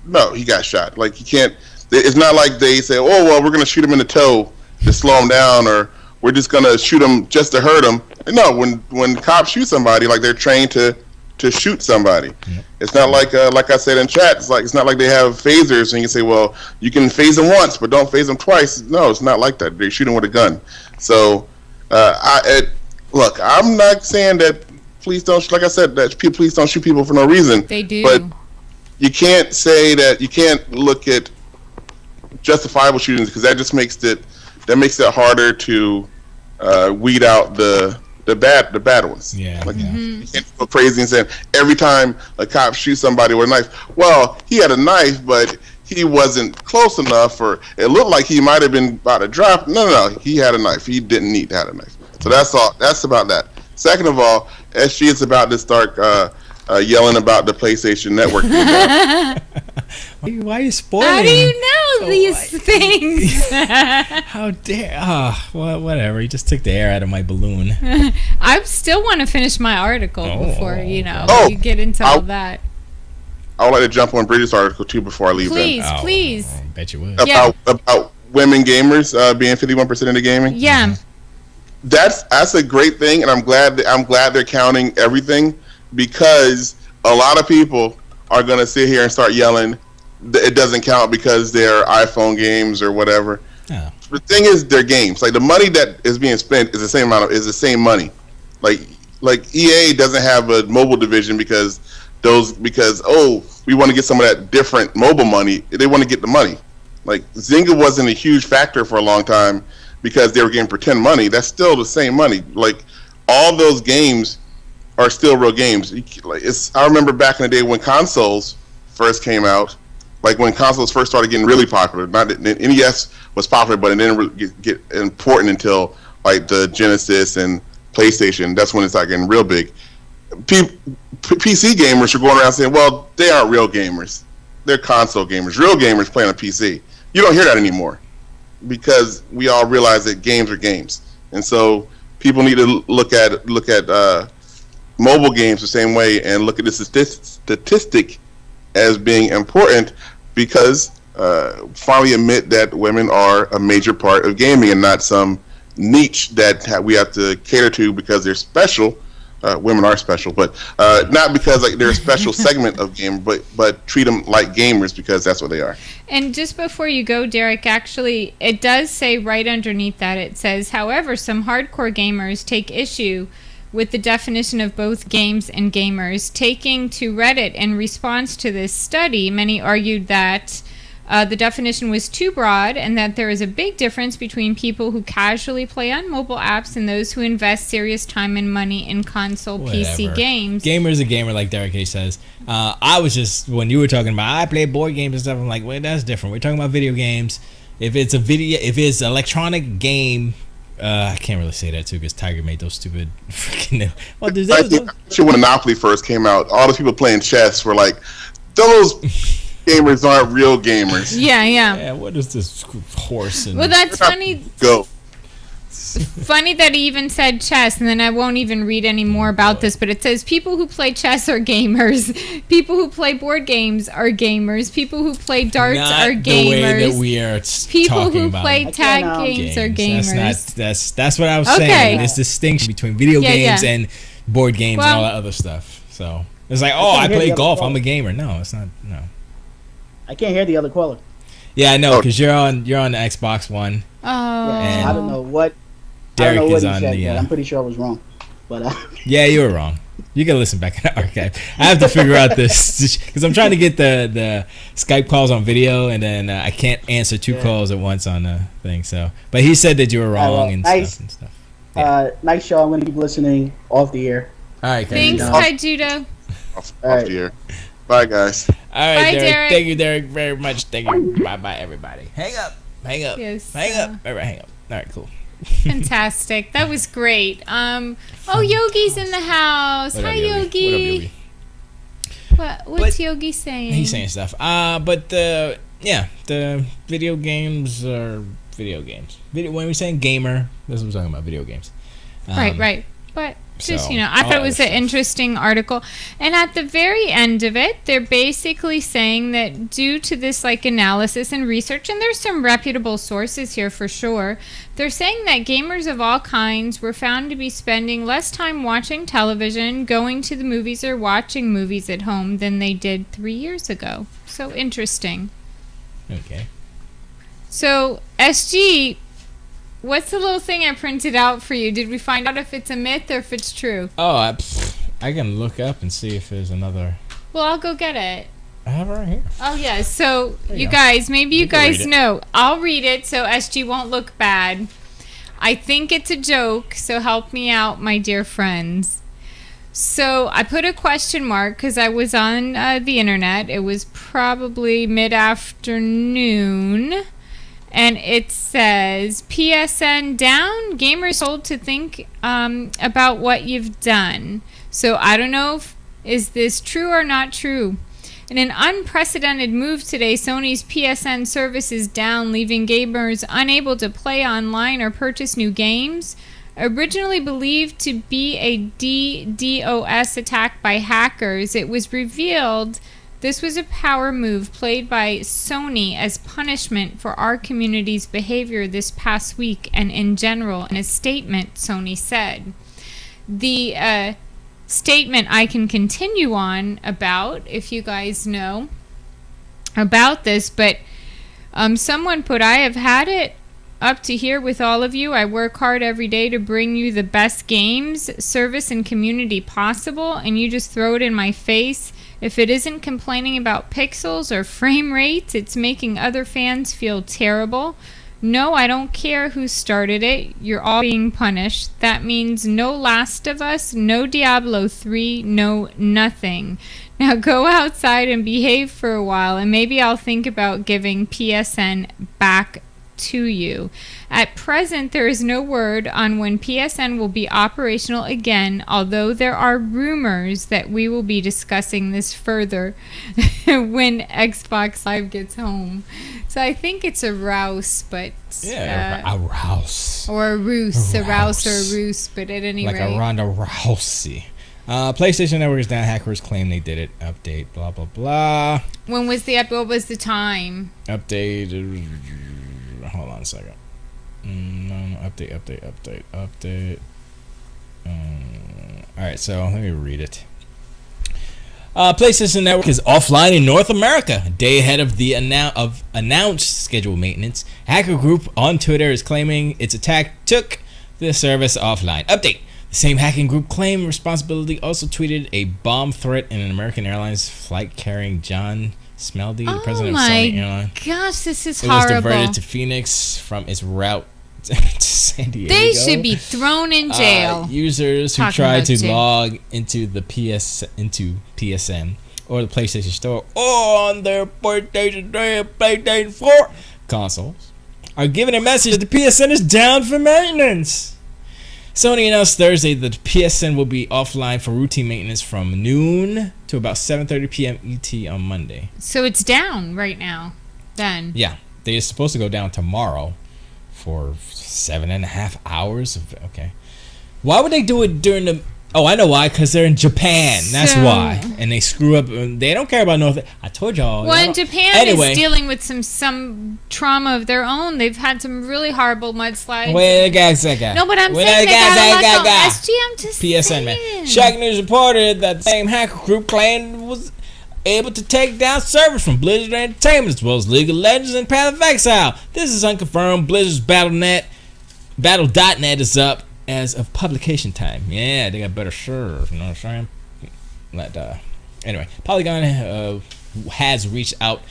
no, he got shot. Like, you can't. It's not like they say, oh, well, we're gonna shoot him in the toe to slow him down, or we're just gonna shoot him just to hurt him. No, when cops shoot somebody, like, they're trained to shoot somebody. Yep. It's not like I said in chat. It's not like they have phasers and you can say, well, you can phase them once, but don't phase them twice. No, it's not like that. They're shooting with a gun. So, look, I'm not saying that police don't. Like I said, that police don't shoot people for no reason. They do. But you can't say that. You can't look at justifiable shootings because that just makes it harder to weed out the bad ones. Yeah. Like, you can't go crazy and say every time a cop shoots somebody with a knife, well, he had a knife, but he wasn't close enough, or it looked like he might have been about to drop. No, he had a knife. He didn't need to have a knife. So that's all. That's about that. Second of all, SG is about to start yelling about the PlayStation Network. Why are you spoiling? How do you know these things? How dare? Well, whatever. You just took the air out of my balloon. I still want to finish my article before you get into all that. I would like to jump on Bridget's article too before I leave. Please. I bet you would. About women gamers being 51% into gaming. Yeah. That's a great thing, and I'm glad they're counting everything, because a lot of people are gonna sit here and start yelling it doesn't count because they're iPhone games or whatever. Yeah. The thing is, they're games. Like, the money that is being spent is the same money. Like EA doesn't have a mobile division because we want to get some of that different mobile money. They want to get the money. Like, Zynga wasn't a huge factor for a long time because they were getting pretend money, that's still the same money. Like, all those games are still real games. I remember back in the day when consoles first came out, like when consoles first started getting really popular. Not the NES was popular, but it didn't really get important until like the Genesis and PlayStation. That's when it started getting real big. PC gamers are going around saying, well, they aren't real gamers. They're console gamers. Real gamers play on a PC. You don't hear that anymore because we all realize that games are games. And so people need to look at mobile games the same way and look at the statistic as being important, because finally admit that women are a major part of gaming and not some niche that we have to cater to because they're special. Women are special, but not because like they're a special segment of game, but treat them like gamers because that's what they are. And just before you go, Derek, actually, it does say right underneath that, it says, however, some hardcore gamers take issue with the definition of both games and gamers. Taking to Reddit in response to this study, many argued that the definition was too broad and that there is a big difference between people who casually play on mobile apps and those who invest serious time and money in console PC games. Gamer's a gamer, like Derek K says. I was just, when you were talking about I play board games and stuff, I'm like, well, that's different. We're talking about video games. If it's electronic game, I can't really say that too because Tiger made those stupid freaking. Well, when Monopoly first came out, all the people playing chess were like, those gamers aren't real gamers. Yeah. What is this horse? Well, that's funny. Go. Funny that he even said chess, and then I won't even read any more about this, but it says people who play chess are gamers. People who play board games are gamers. People who play darts are gamers. The way that we are people talking who about play tag games are gamers. That's what I was saying. This distinction between video games and board games and all that other stuff. So it's like, I play golf. I'm a gamer. No, it's not. No. I can't hear the other caller. Yeah, I know, because you're on the Xbox One. Oh. Yeah, I don't know what. Derek I don't know what is he on said, the. but I'm pretty sure I was wrong. But yeah, you were wrong. You can listen back in the archive. I have to figure out this because I'm trying to get the Skype calls on video, and then I can't answer two calls at once on the thing. So, but he said that you were wrong and stuff. Yeah. Nice show. I'm gonna keep listening off the air. All right, thanks, Kai Judo. Off the air. Bye, guys. All right, Bye, Derek. Thank you, Derek, very much. Thank you. Bye, everybody. Hang up. Yes. Hang up. All right, hang up. All right, cool. Fantastic. That was great. Yogi's in the house. Hi, Yogi. What's Yogi saying? He's saying stuff. But the video games are video games. When we're saying gamer, this is what we're talking about, video games. Right. But just, I thought it was an interesting article. And at the very end of it, they're basically saying that due to this analysis and research, and there's some reputable sources here for sure, they're saying that gamers of all kinds were found to be spending less time watching television, going to the movies, or watching movies at home than they did 3 years ago. So interesting. Okay. So, SG, what's the little thing I printed out for you? Did we find out if it's a myth or if it's true? Oh, I can look up and see if there's another. Well, I'll go get it. I have it right here. Oh, yeah. So, you guys, maybe you guys know. I'll read it so SG won't look bad. I think it's a joke, so help me out, my dear friends. So, I put a question mark because I was on the internet. It was probably mid-afternoon. And it says, PSN down, gamers told to think about what you've done. So I don't know is this true or not true. In an unprecedented move today, Sony's PSN service is down, leaving gamers unable to play online or purchase new games. Originally believed to be a DDoS attack by hackers, it was revealed this was a power move played by Sony as punishment for our community's behavior this past week and in general. In a statement, Sony said. The statement I can continue on about, if you guys know about this, but someone put, I have had it up to here with all of you. I work hard every day to bring you the best games, service, and community possible, and you just throw it in my face. If it isn't complaining about pixels or frame rates, it's making other fans feel terrible. No, I don't care who started it. You're all being punished. That means no Last of Us, no Diablo 3, no nothing. Now go outside and behave for a while, and maybe I'll think about giving PSN back to you. At present, there is no word on when PSN will be operational again, although there are rumors that we will be discussing this further when Xbox Live gets home. So I think it's a rouse, but... Yeah, a rouse. Or a rouse. A rouse or a rouse, but at any rate. Like a Ronda Rousey. PlayStation Network is down. Hackers claim they did it. Update, blah, blah, blah. When was the update? What was the time? Update... Hold on a second. Update. Alright, so let me read it. PlayStation Network is offline in North America, a day ahead of the announced scheduled maintenance. Hacker group on Twitter is claiming its attack took the service offline. Update. The same hacking group claimed responsibility also tweeted a bomb threat in an American Airlines flight carrying John Smeldy, the president of Sony Airlines. Oh my gosh, this is horrible. It was horrible. diverted to Phoenix from its route to San Diego. They should be thrown in jail. Users who tried to log into the PSN or the PlayStation Store on their PlayStation 3 and PlayStation 4 consoles are given a message that the PSN is down for maintenance. Sony announced Thursday that the PSN will be offline for routine maintenance from noon to about 7:30 p.m. ET on Monday. So it's down right now, then? Yeah. They're supposed to go down tomorrow for 7.5 hours. Okay. Why would they do it during the... Oh, I know why. Because they're in Japan. That's why. And they screw up. They don't care about North... I told y'all. Well, and Japan is dealing with some trauma of their own. They've had some really horrible mudslides. Wait a second. No, but I'm saying they got a lot of SG. I'm just PSN, saying. Man. Shack News reported that the same hacker group claimed was able to take down servers from Blizzard Entertainment as well as League of Legends and Path of Exile. This is unconfirmed. Blizzard's Battle.net is up as of publication time. Yeah, they got better servers. You know what I'm saying? Anyway, Polygon has reached out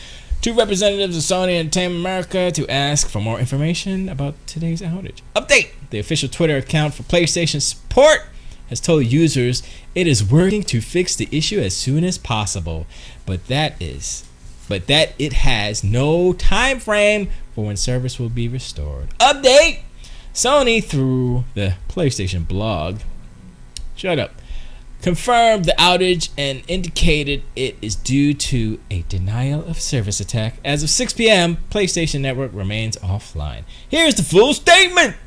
to representatives of Sony Entertainment America to ask for more information about today's outage. Update! The official Twitter account for PlayStation Support has told users it is working to fix the issue as soon as possible, but that it has no time frame for when service will be restored. Update! Sony, through the PlayStation blog, confirmed the outage and indicated it is due to a denial of service attack. As of 6 p.m., PlayStation Network remains offline. Here's the full statement.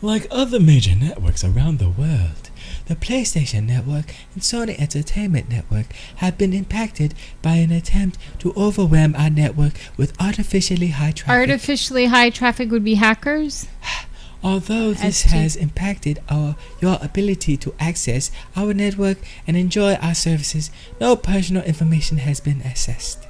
Like other major networks around the world, the PlayStation Network and Sony Entertainment Network have been impacted by an attempt to overwhelm our network with artificially high traffic. Artificially high traffic would be hackers? Although this has impacted your ability to access our network and enjoy our services, no personal information has been accessed.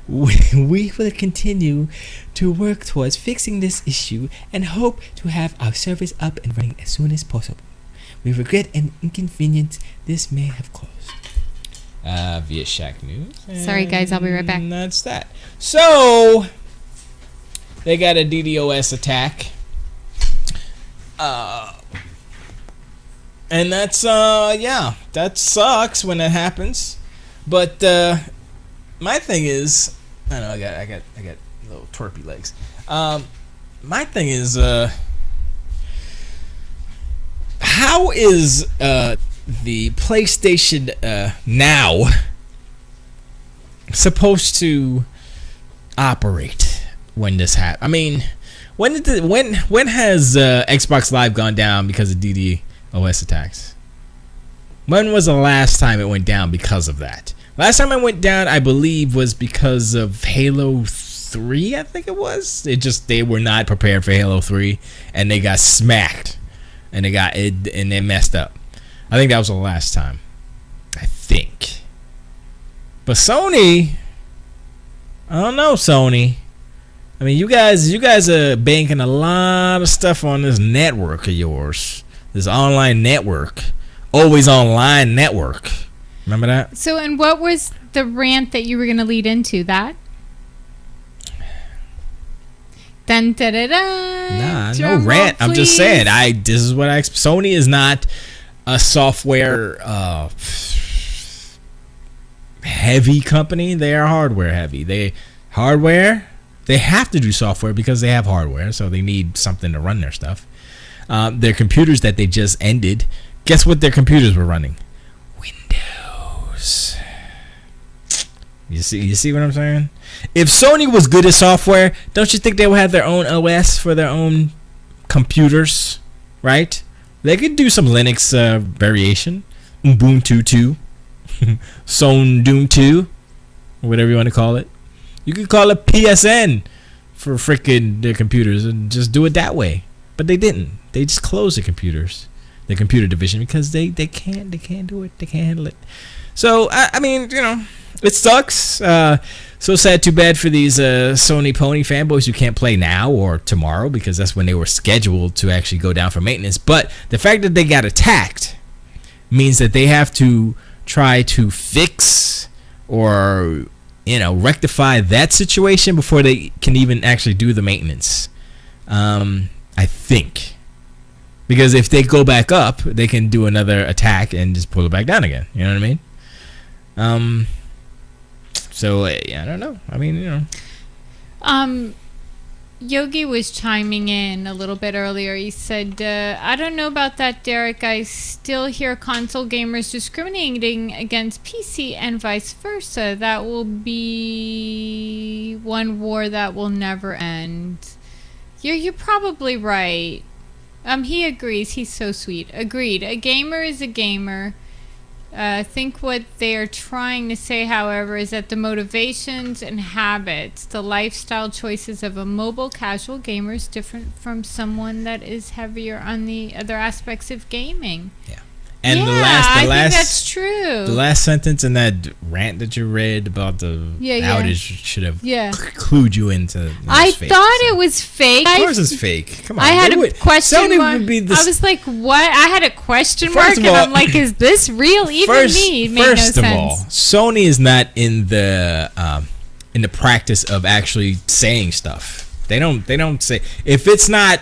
We will continue to work towards fixing this issue and hope to have our service up and running as soon as possible. We regret an inconvenience this may have caused. Via Shack News. Sorry guys, I'll be right back. That's that. So, they got a DDoS attack. And that's, that sucks when that happens. But, my thing is, I know I got little twerpy legs. My thing is, how is the PlayStation Now supposed to operate when this happens? I mean, when has Xbox Live gone down because of DDoS attacks? When was the last time it went down because of that? Last time it went down, I believe, was because of Halo 3, I think it was. They were not prepared for Halo 3, and they got smacked, and they messed up. I think that was the last time. I think. But Sony, I don't know, Sony. I mean, you guys are banking a lot of stuff on this network of yours, this online network, always online network. Remember that? So, and what was the rant that you were going to lead into? That? Dun, da, da, da. Nah, Drum no roll, rant. I'm just saying. please. This is what Sony is not a software heavy company. They are hardware heavy. They have to do software because they have hardware, so they need something to run their stuff. Their computers that they just ended, guess what their computers were running? Windows. You see what I'm saying? If Sony was good at software, don't you think they would have their own OS for their own computers, right? They could do some Linux variation, Ubuntu 2, Sondoom 2, or whatever you want to call it. You could call it PSN for freaking their computers and just do it that way. But they didn't. They just closed the computer division, because they can't do it. They can't handle it. So I mean, it sucks. So sad, too bad for these Sony Pony fanboys who can't play now or tomorrow, because that's when they were scheduled to actually go down for maintenance. But the fact that they got attacked means that they have to try to fix or rectify that situation before they can even actually do the maintenance. I think, because if they go back up, they can do another attack and just pull it back down again. You know what I mean? So I don't know. I mean, Yogi was chiming in a little bit earlier. He said, I don't know about that, Derek. I still hear console gamers discriminating against PC and vice versa. That will be one war that will never end. You're probably right. He agrees. He's so sweet. Agreed. A gamer is a gamer. I think what they are trying to say, however, is that the motivations and habits, the lifestyle choices of a mobile casual gamer is different from someone that is heavier on the other aspects of gaming. Yeah. And I think that's true. The last sentence in that rant that you read about the outage should have clued you into. I thought it was fake. Of course, it's fake. Come on, I had a question mark. I was like, "What?" I had a question mark, and I'm like, "Is this real?" Even me made no sense. First of all, Sony is not in the practice of actually saying stuff. They don't say if it's not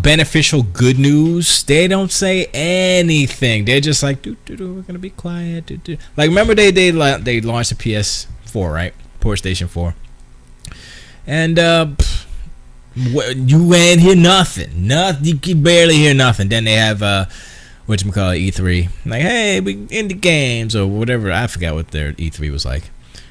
beneficial good news. They don't say anything. They're just like, we're gonna be quiet. Like, remember they launched a PS4, right? PlayStation 4, and you ain't hear nothing. You can barely hear nothing. Then they have whatchamacallit, E3, like, hey, we indie games or whatever. I forgot what their E3 was like.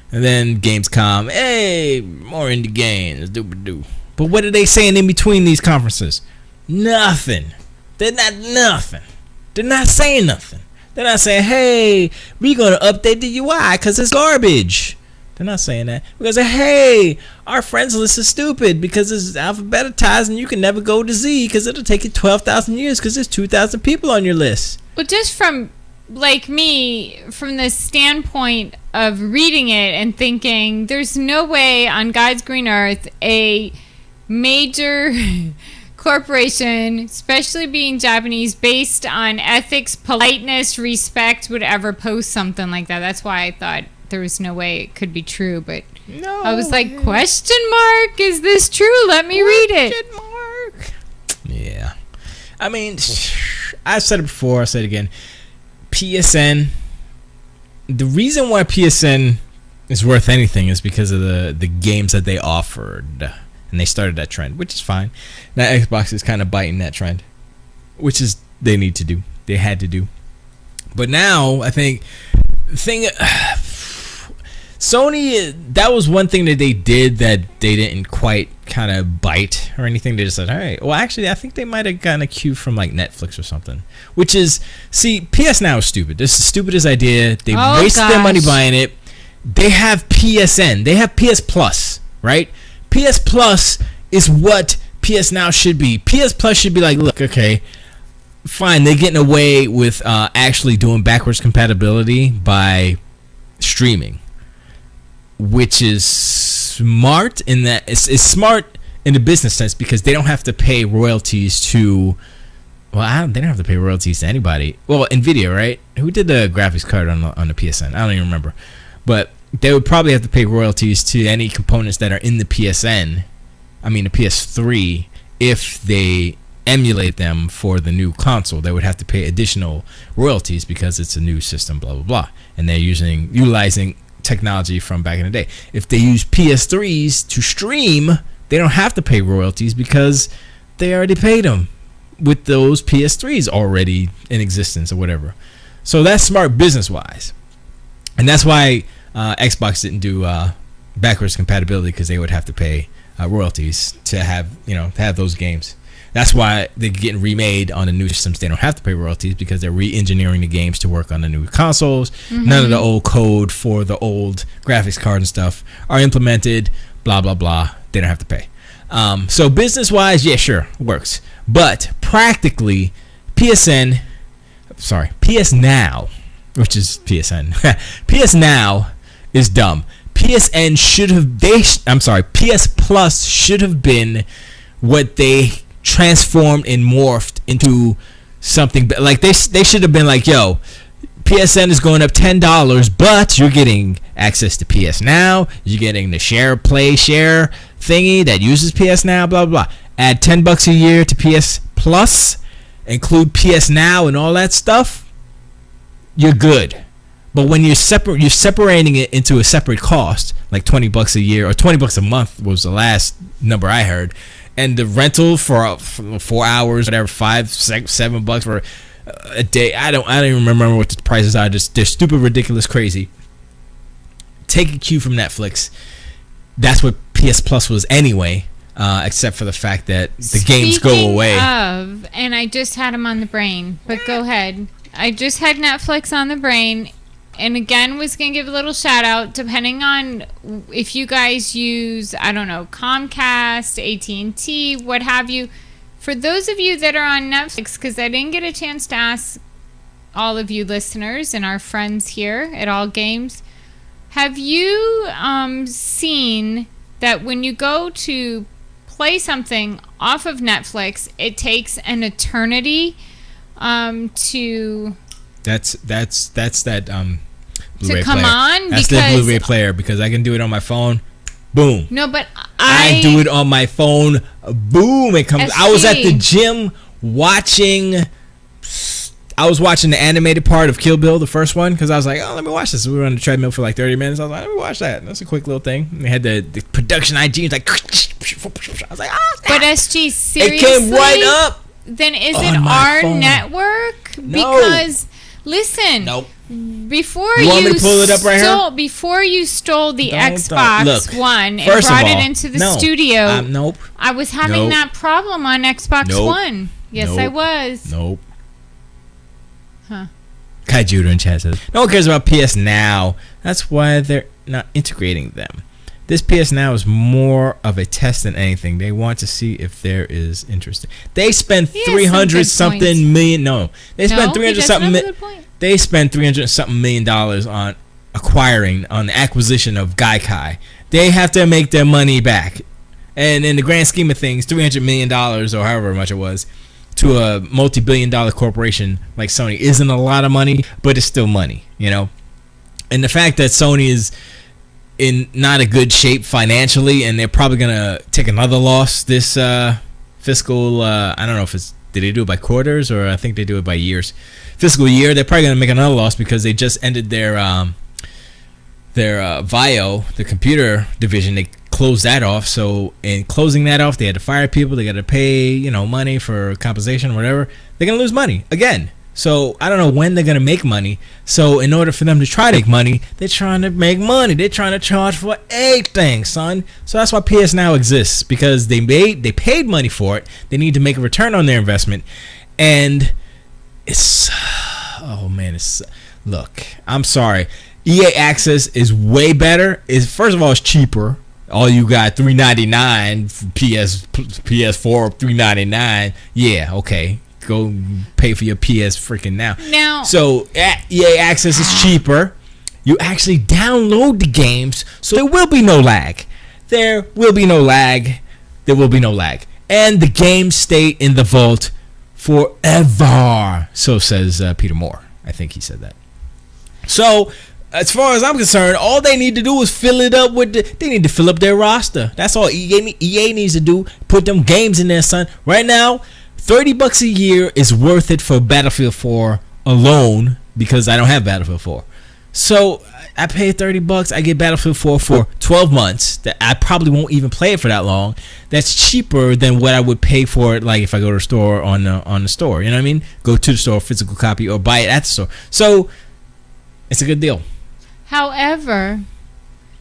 And then Gamescom, hey, more indie games, do. But what are they saying in between these conferences? Nothing. They're not nothing. They're not saying nothing. They're not saying, hey, we're going to update the UI because it's garbage. They're not saying that. Because, hey, our friends list is stupid because it's alphabetized and you can never go to Z because it'll take you 12,000 years because there's 2,000 people on your list. Well, just from, like me, from the standpoint of reading it and thinking, there's no way on God's green earth a major corporation, especially being Japanese, based on ethics, politeness, respect, would ever post something like that. That's why I thought there was no way it could be true. But no, I was like, question mark, is this true? Let me read it. Question mark. Yeah. I mean, I've said it before, I'll say it again. PSN, the reason why PSN is worth anything is because of the games that they offered. And they started that trend, which is fine. Now Xbox is kind of biting that trend, which is they need to do. They had to do. But now I think Sony, that was one thing that they did that they didn't quite kind of bite or anything. They just said, all right. Well, actually, I think they might have gotten a cue from like Netflix or something. Which is, see, PS Now is stupid. This is the stupidest idea. They wasted their money buying it. They have PSN. They have PS Plus, right? PS Plus is what PS Now should be. PS Plus should be like, look, okay, fine, they're getting away with actually doing backwards compatibility by streaming, which is smart in that it's smart in the business sense because they don't have to pay royalties to. Well, they don't have to pay royalties to anybody. Well, Nvidia, right? Who did the graphics card on the PSN? I don't even remember, but they would probably have to pay royalties to any components that are in the PSN the PS3, if they emulate them for the new console, they would have to pay additional royalties because it's a new system, blah blah blah, and they're utilizing technology from back in the day. If they use PS3s to stream, they don't have to pay royalties because they already paid them with those PS3s already in existence or whatever. So that's smart business wise, and that's why Xbox didn't do backwards compatibility, because they would have to pay royalties to have those games. That's why they're getting remade on the new systems. They don't have to pay royalties because they're re-engineering the games to work on the new consoles. Mm-hmm. None of the old code for the old graphics card and stuff are implemented. Blah, blah, blah. They don't have to pay. So business-wise, yeah, sure, works. But practically, PS Now, which is PSN, PS Now is dumb. PSN should have, PS Plus should have been what they transformed and morphed into something like they should have been like, yo, PSN is going up $10, but you're getting access to PS Now, you're getting the share thingy that uses PS Now, blah blah blah. Add $10 a year to PS Plus, include PS Now and all that stuff, you're good. But when you're separating it into a separate cost, like $20 a year or $20 a month was the last number I heard, and the rental for 4 hours, whatever, $5, $6, $7 for a day. I don't even remember what the prices are. They're stupid, ridiculous, crazy. Take a cue from Netflix. That's what PS Plus was anyway, except for the fact that the games go away. And I just had them on the brain, but go ahead. I just had Netflix on the brain. And again, was going to give a little shout out, depending on if you guys use, I don't know, Comcast, AT&T, what have you. For those of you that are on Netflix, because I didn't get a chance to ask all of you listeners and our friends here at All Games, have you seen that when you go to play something off of Netflix, it takes an eternity to... That's that Blu-ray to come player. on. That's the Blu-ray player, because I can do it on my phone. Boom. No, but I do it on my phone. Boom, it comes. I was at the gym watching. I was watching the animated part of Kill Bill, the first one, because I was like, oh, let me watch this. We were on the treadmill for like 30 minutes. I was like, let me watch that. That's a quick little thing. And they had the production IG. Like, I was like, oh, but SG, seriously, it came right up. Then is it our phone network? No. Because listen, nope. Before you want me to pull it up right here? Before you stole the Xbox Look, One and brought it into the studio, nope. I was having that problem on Xbox One. Yes, I was. Nope. Huh. Kaiju in chat says, no one cares about PS Now. That's why they're not integrating them. This PS Now is more of a test than anything. They want to see if there is interest. They spent 300 something million. No, they spent 300 something. They spent 300 something $1 million on the acquisition of Gaikai. They have to make their money back, and in the grand scheme of things, $300 million or however much it was to a multi-billion-dollar corporation like Sony isn't a lot of money, but it's still money, you know. And the fact that Sony is in not a good shape financially, and they're probably gonna take another loss this fiscal. I don't know if it's, did they do it by quarters, or I think they do it by years. Fiscal year, they're probably gonna make another loss because they just ended their VIO, the computer division. They closed that off. So in closing that off, they had to fire people. They got to pay money for compensation or whatever. They're gonna lose money again. So I don't know when they're gonna make money. So in order for them to try to make money, they're trying to make money. They're trying to charge for everything, son. So that's why PS Now exists, because they paid money for it. They need to make a return on their investment, and it's look. I'm sorry. EA Access is way better. First of all, it's cheaper. All you got $3.99 PS4 $3.99. Yeah, okay. Go pay for your PS freaking now. So EA Access is cheaper. You actually download the games, so there will be no lag. There will be no lag. And the games stay in the vault forever. So says Peter Moore. I think he said that. So as far as I'm concerned, all they need to do is fill it up with they need to fill up their roster. That's all EA needs to do. Put them games in there, son. Right now, $30 a year is worth it for Battlefield 4 alone because I don't have Battlefield 4. So I pay $30. I get Battlefield 4 for 12 months. That I probably won't even play it for that long. That's cheaper than what I would pay for it, like if I go to the store on the store. You know what I mean? Go to the store, physical copy, or buy it at the store. So it's a good deal. However,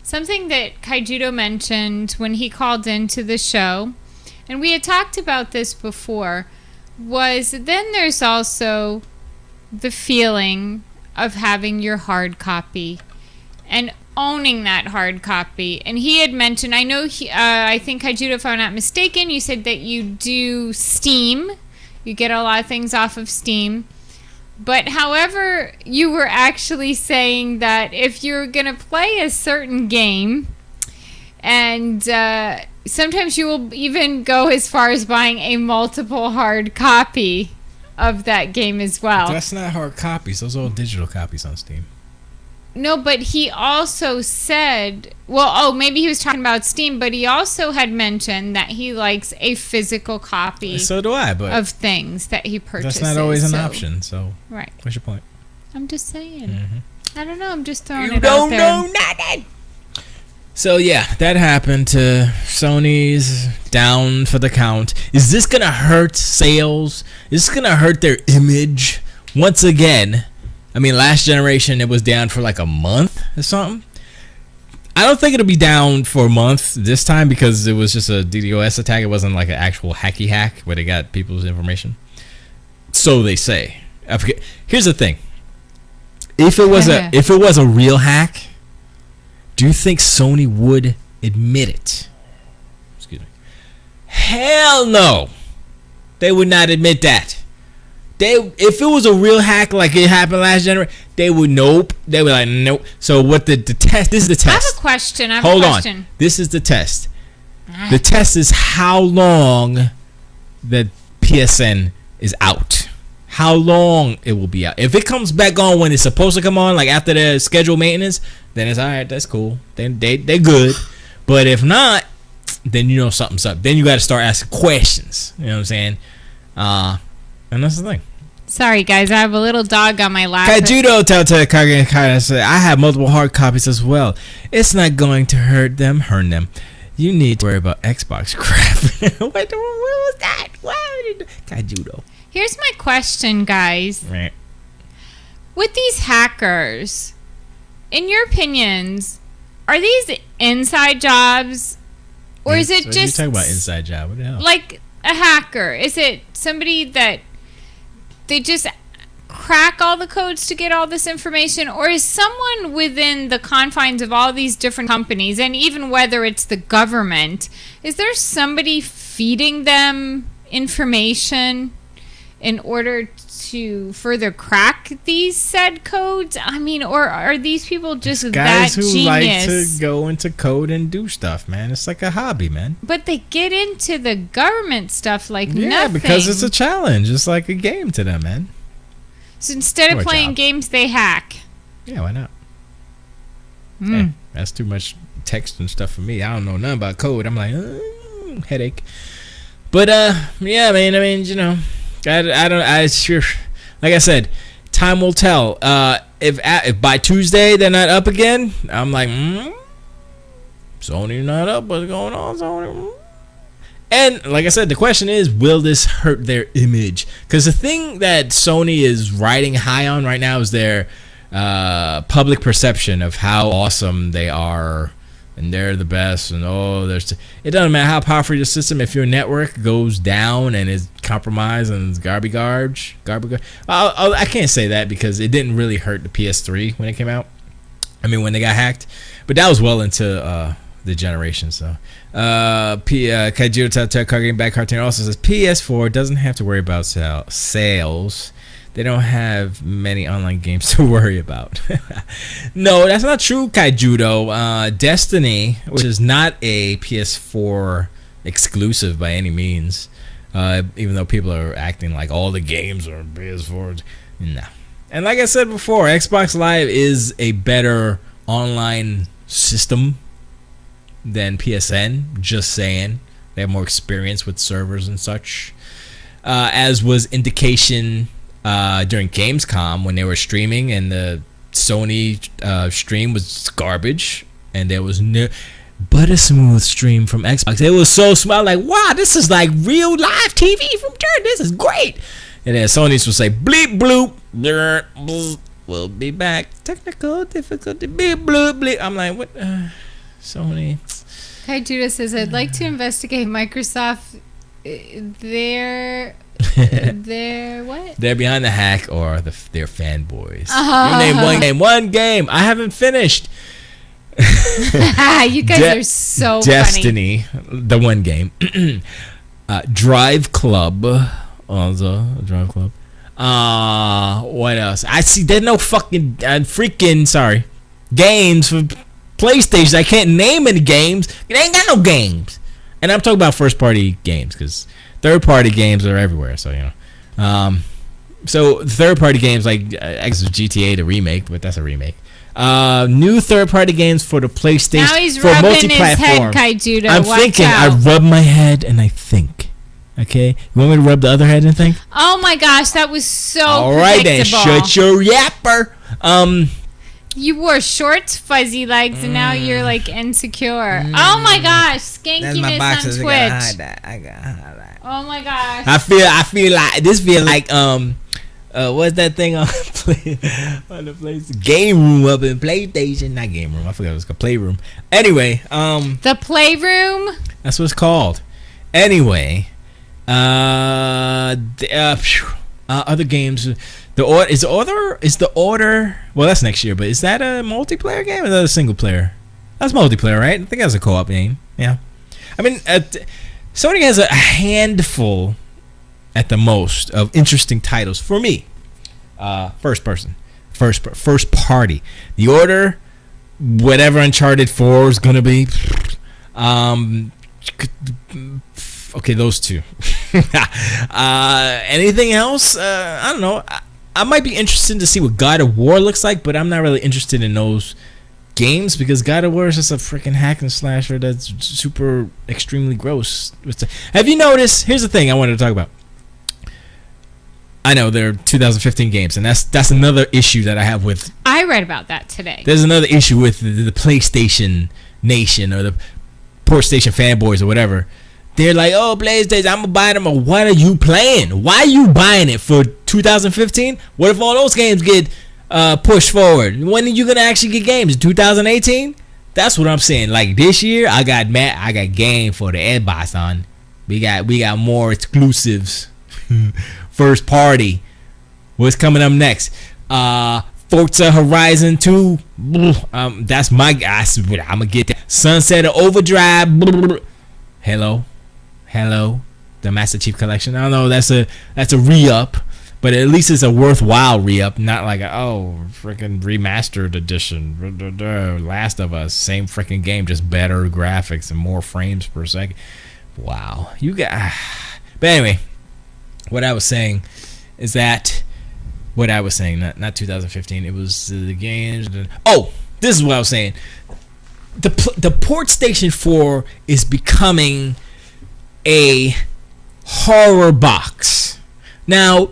something that Kaijudo mentioned when he called into the show, and we had talked about this before, was then there's also the feeling of having your hard copy and owning that hard copy. And he had mentioned, I know I think Kaijudo, if I'm not mistaken, you said that you do Steam. You get a lot of things off of Steam. But however, you were actually saying that if you're going to play a certain game, and sometimes you will even go as far as buying a multiple hard copy of that game as well. That's not hard copies. Those are all digital copies on Steam. No, but he also said, well, maybe he was talking about Steam, but he also had mentioned that he likes a physical copy. So do I, but of things that he purchases. That's not always an option. So right. What's your point? I'm just saying. Mm-hmm. I don't know. I'm just throwing it out there. You don't know nothing. So yeah, that happened to Sony's down for the count. Is this gonna hurt sales? Is this gonna hurt their image once again? I mean, last generation it was down for like a month or something. I don't think it'll be down for a month this time because it was just a DDoS attack. It wasn't like an actual hacky hack where they got people's information. So they say. I forget. Here's the thing. If it was a real hack, do you think Sony would admit it? Excuse me. Hell no. They would not admit that. If it was a real hack like it happened last generation, they would nope. They would like nope. So what the test? This is the test. I have a question. Hold on. This is the test. The test is how long the PSN is out. How long it will be out. If it comes back on when it's supposed to come on, like after the scheduled maintenance, then it's all right. That's cool. Then they're good. But if not, then you know something's up. Then you got to start asking questions. You know what I'm saying? And that's the thing. Sorry, guys. I have a little dog on my lap. Kaijudo Telltale Kage Kage said, I have multiple hard copies as well. It's not going to hurt them. You need to worry about Xbox crap. What was that? Kaijudo. Here's my question, guys. Right. With these hackers, in your opinions, are these inside jobs? Or is it just... You talking about inside job. What the hell? Like a hacker. Is it somebody that they just crack all the codes to get all this information? Or is someone within the confines of all these different companies, and even whether it's the government, is there somebody feeding them information in order to further crack these said codes? I mean, or are these people just guys that who genius? like to go into code and do stuff, man? It's like a hobby, man. But they get into the government stuff like nothing. Yeah, because it's a challenge. It's like a game to them, man. So instead of playing games, they hack. Yeah, why not? Hey, that's too much text and stuff for me. I don't know nothing about code. I'm like, headache. But yeah, man. I mean, you know, I sure, like I said, time will tell. If by Tuesday they're not up again, I'm like, Sony not up. What's going on, Sony? And like I said, the question is, will this hurt their image? Because the thing that Sony is riding high on right now is their public perception of how awesome they are. And they're the best, and it doesn't matter how powerful your system. If your network goes down and is compromised and it's garbage. I can't say that because it didn't really hurt the PS3 when it came out. I mean, when they got hacked, but that was well into the generation. So, Kaijiro Telltale Card Game Back Cartoon also says PS4 doesn't have to worry about sales. They don't have many online games to worry about. No, that's not true, Kaijudo. Destiny, which is not a PS4 exclusive by any means, even though people are acting like all the games are PS4. No. And like I said before, Xbox Live is a better online system than PSN. Just saying. They have more experience with servers and such. As was indication during Gamescom when they were streaming and the Sony stream was garbage. And there was no... but a smooth stream from Xbox. It was so smooth. Like, wow, this is like real live TV from Turn. This is great. And then Sony's will say, bleep, bloop, blur, blur, we'll be back. Technical difficulty, bleep, bloop, bleep. I'm like, what? Sony. Kai Judah says, I'd like to investigate Microsoft. They're what? They're behind the hack or they're fanboys. You name one game. I haven't finished. You guys are so Destiny, funny. The one game. Drive Club. Also, Drive Club. What else? I see there's no fucking freaking games for PlayStation. I can't name any games. It ain't got no games. And I'm talking about first party games because third party games are everywhere. So you know, so third party games like GTA the remake, but that's a remake. New third party games for the PlayStation. Now he's for rubbing his head, Kai Judah. I'm thinking. I rub my head and I think. Okay, you want me to rub the other head and think? Oh my gosh, that was so all right then, shut your yapper. You wore shorts, fuzzy legs, and now you're like insecure. Oh my gosh, skankiness on Twitch. I got that. Oh my gosh. I feel like this feel like what's that thing on the place? Game room up in PlayStation, not game room. I forgot it was called Playroom. Anyway, the Playroom. That's what it's called. Anyway, other games. The order. Well, that's next year. But is that a multiplayer game or is that a single player? That's multiplayer, right? I think that's a co-op game. Yeah. I mean, Sony has a handful, at the most, of interesting titles for me. First party. The Order, whatever Uncharted 4 is gonna be. Okay, those two. Anything else? I don't know. I might be interested to see what God of War looks like, but I'm not really interested in those games because God of War is just a freaking hack and slasher that's super extremely gross. Have you noticed? Here's the thing I wanted to talk about. I know they're 2015 games, and that's another issue that I have with. I read about that today. There's another issue with the PlayStation Nation or the Port Station fanboys or whatever. They're like, oh, PlayStation, I'm gonna buy them. Or what are you playing? Why are you buying it for 2015? What if all those games get pushed forward? When are you gonna actually get games? 2018? That's what I'm saying. Like this year, I got game for the Xbox, son. We got more exclusives. First party. What's coming up next? Forza Horizon 2. That's my guys. I'm gonna get that. Sunset Overdrive. Hello. The Master Chief Collection. I don't know. That's a re-up, but at least it's a worthwhile re-up. Not like freaking remastered edition. Last of Us. Same freaking game, just better graphics and more frames per second. Wow. But anyway. What I was saying is that not 2015. It was the games. Oh, this is what I was saying. The Port Station 4 is becoming a horror box. Now,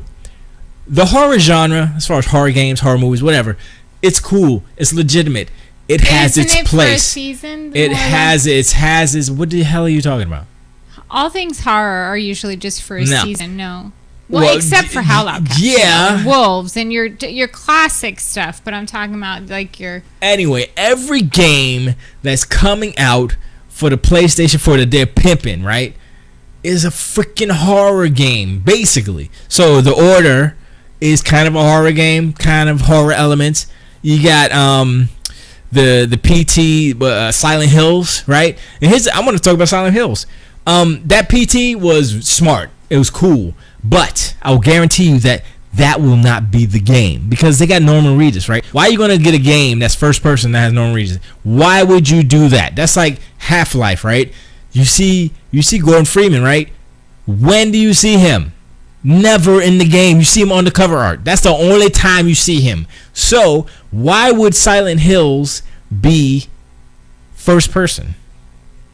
the horror genre, as far as horror games, horror movies, whatever, it's cool. It's legitimate. It has its place. For a season, it has its. What the hell are you talking about? All things horror are usually just for a season. No. Well, except for Howl Outcast. Yeah. Wolves and your classic stuff. But I'm talking about like your... Anyway, every game that's coming out for the PlayStation 4 that they're pimping, right, is a freaking horror game, basically. So The Order is kind of a horror game, kind of horror elements. You got the PT Silent Hills, right? And I want to talk about Silent Hills. That PT was smart. It was cool. But I will guarantee you that will not be the game because they got Norman Reedus, right? Why are you going to get a game that's first person that has Norman Reedus? Why would you do that? That's like Half-Life, right? You see Gordon Freeman, right? When do you see him? Never in the game. You see him on the cover art. That's the only time you see him. So why would Silent Hills be first person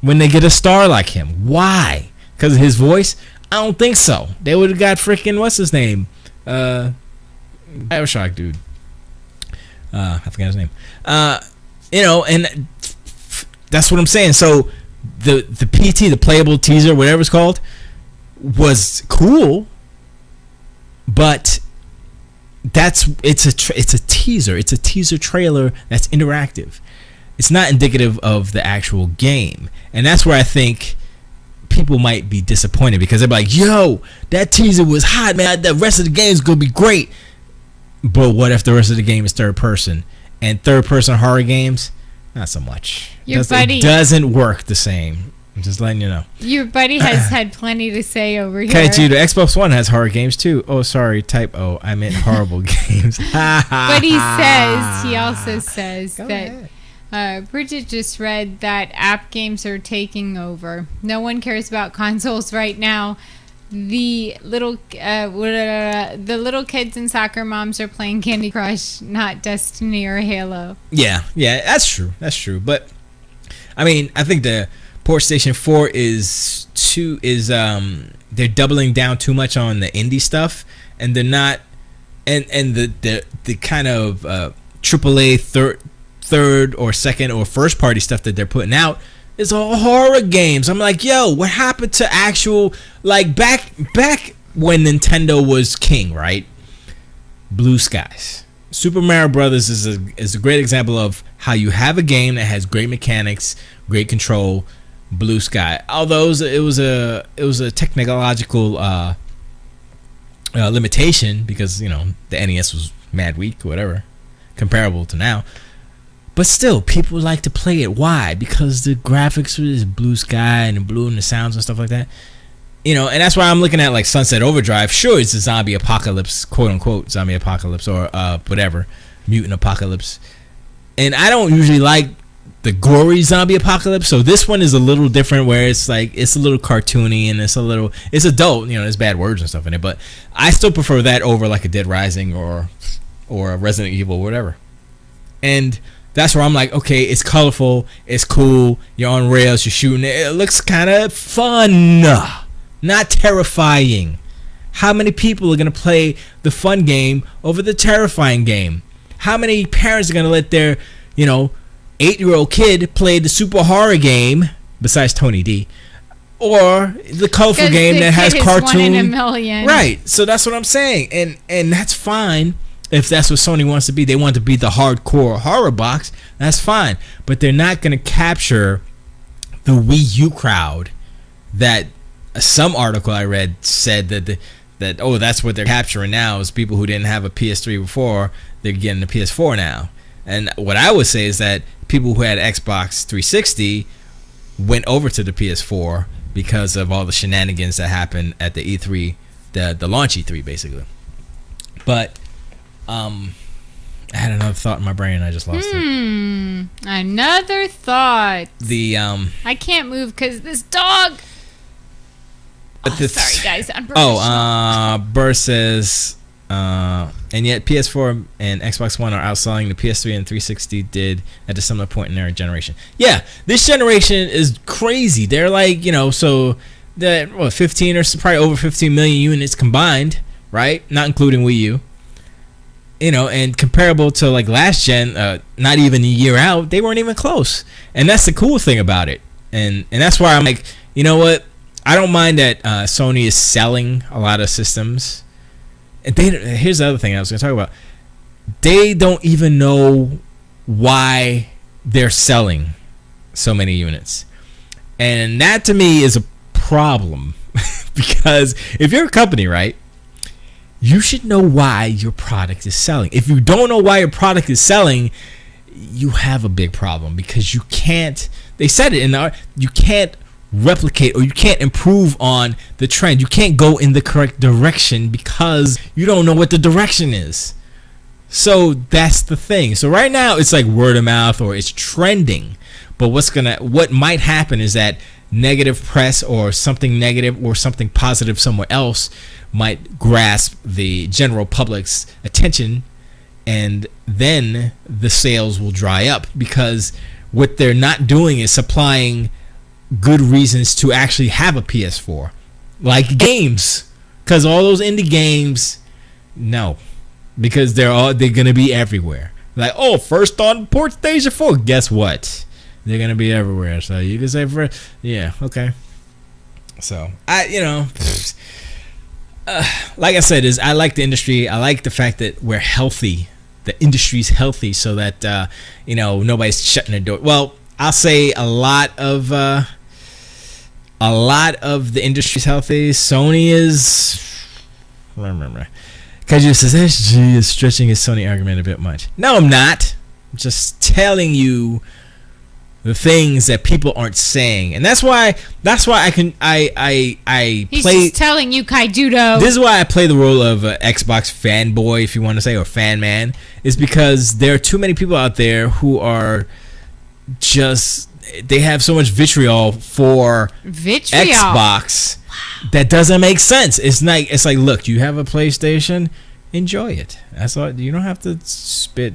when they get a star like him? Why? Because of his voice? I don't think so. They would have got freaking what's his name? Bioshock dude. I forgot his name. And that's what I'm saying. So the PT, the playable teaser, whatever it's called, was cool. But it's a teaser. It's a teaser trailer that's interactive. It's not indicative of the actual game, and that's where I think people might be disappointed because they're like, "Yo, that teaser was hot, man. The rest of the game is gonna be great." But what if the rest of the game is third person? And third person horror games, not so much. It doesn't work the same. I'm just letting you know. Your buddy has had plenty to say over here. Okay, the Xbox One has horror games too. Oh, sorry, typo. I meant horrible games. But he also says that Bridget just read that app games are taking over. No one cares about consoles right now. The little kids and soccer moms are playing Candy Crush, not Destiny or Halo. Yeah, that's true. But I mean, I think the PlayStation 4 they're doubling down too much on the indie stuff, and they're not, and the kind of AAA third or second or first party stuff that they're putting out is all horror games. I'm like, yo, what happened to actual, like back when Nintendo was king, right? Blue skies. Super Mario Brothers is a great example of how you have a game that has great mechanics, great control. Blue sky. Although it was a technological limitation because the NES was mad weak or whatever, comparable to now. But still, people like to play it. Why? Because the graphics was blue sky and the blue and the sounds and stuff like that. And that's why I'm looking at like Sunset Overdrive. Sure, it's a zombie apocalypse, quote unquote zombie apocalypse, or whatever, mutant apocalypse. And I don't usually like the gory zombie apocalypse, so this one is a little different where it's like it's a little cartoony and it's adult, there's bad words and stuff in it, but I still prefer that over like a Dead Rising or a Resident Evil or whatever. And that's where I'm like, okay, it's colorful, it's cool, you're on rails, you're shooting it looks kind of fun, not terrifying. How many people are gonna play the fun game over the terrifying game? How many parents are gonna let their 8-year-old kid play the super horror game besides Tony D, or the colorful game that has cartoon? 1 in a million. Right. So that's what I'm saying, and that's fine if that's what Sony wants to be. They want to be the hardcore horror box. That's fine, but they're not going to capture the Wii U crowd. That some article I read said that that's what they're capturing now is people who didn't have a PS3 before. They're getting a PS4 now. And what I would say is that people who had Xbox 360 went over to the PS4 because of all the shenanigans that happened at the E3, the launch E3 basically. But I had another thought in my brain and I just lost it. Another thought. I can't move because this dog. Sorry guys. Burr says and yet PS4 and Xbox One are outselling the PS3 and 360 did at a similar point in their generation. Yeah, this generation is crazy. They're like, so that 15 or probably over 15 million units combined, right? Not including Wii U. And comparable to like last gen, not even a year out, they weren't even close. And that's the cool thing about it. And that's why I'm like, you know what? I don't mind that Sony is selling a lot of systems. And here's the other thing I was going to talk about. They don't even know why they're selling so many units. And that to me is a problem. Because if you're a company, right, you should know why your product is selling. If you don't know why your product is selling, you have a big problem. Because you can't, they said it in the, you can't replicate or you can't improve on the trend. You can't go in the correct direction because you don't know what the direction is. So that's the thing. So right now it's like word of mouth or it's trending, but what might happen is that negative press or something negative or something positive somewhere else might grasp the general public's attention, and then the sales will dry up, because what they're not doing is supplying good reasons to actually have a PS4, like games, because all those indie games, no, because they're gonna be everywhere. Like, oh, first on PlayStation 4. Guess what? They're gonna be everywhere. So you can say, yeah, okay. So like I said, I like the industry. I like the fact that we're healthy. The industry's healthy, so that nobody's shutting the door. Well, I'll say a lot of the industry's healthy. Sony is. Remember, Kaiju says SG is stretching his Sony argument a bit much. No, I'm not. I'm just telling you the things that people aren't saying, and that's why I He's play. Just telling you, Kaijudo. This is why I play the role of Xbox fanboy, if you want to say, or fan man, is because there are too many people out there who are just, they have so much vitriol for Xbox that doesn't make sense. It's like, look, you have a PlayStation, enjoy it. That's all. You don't have to spit,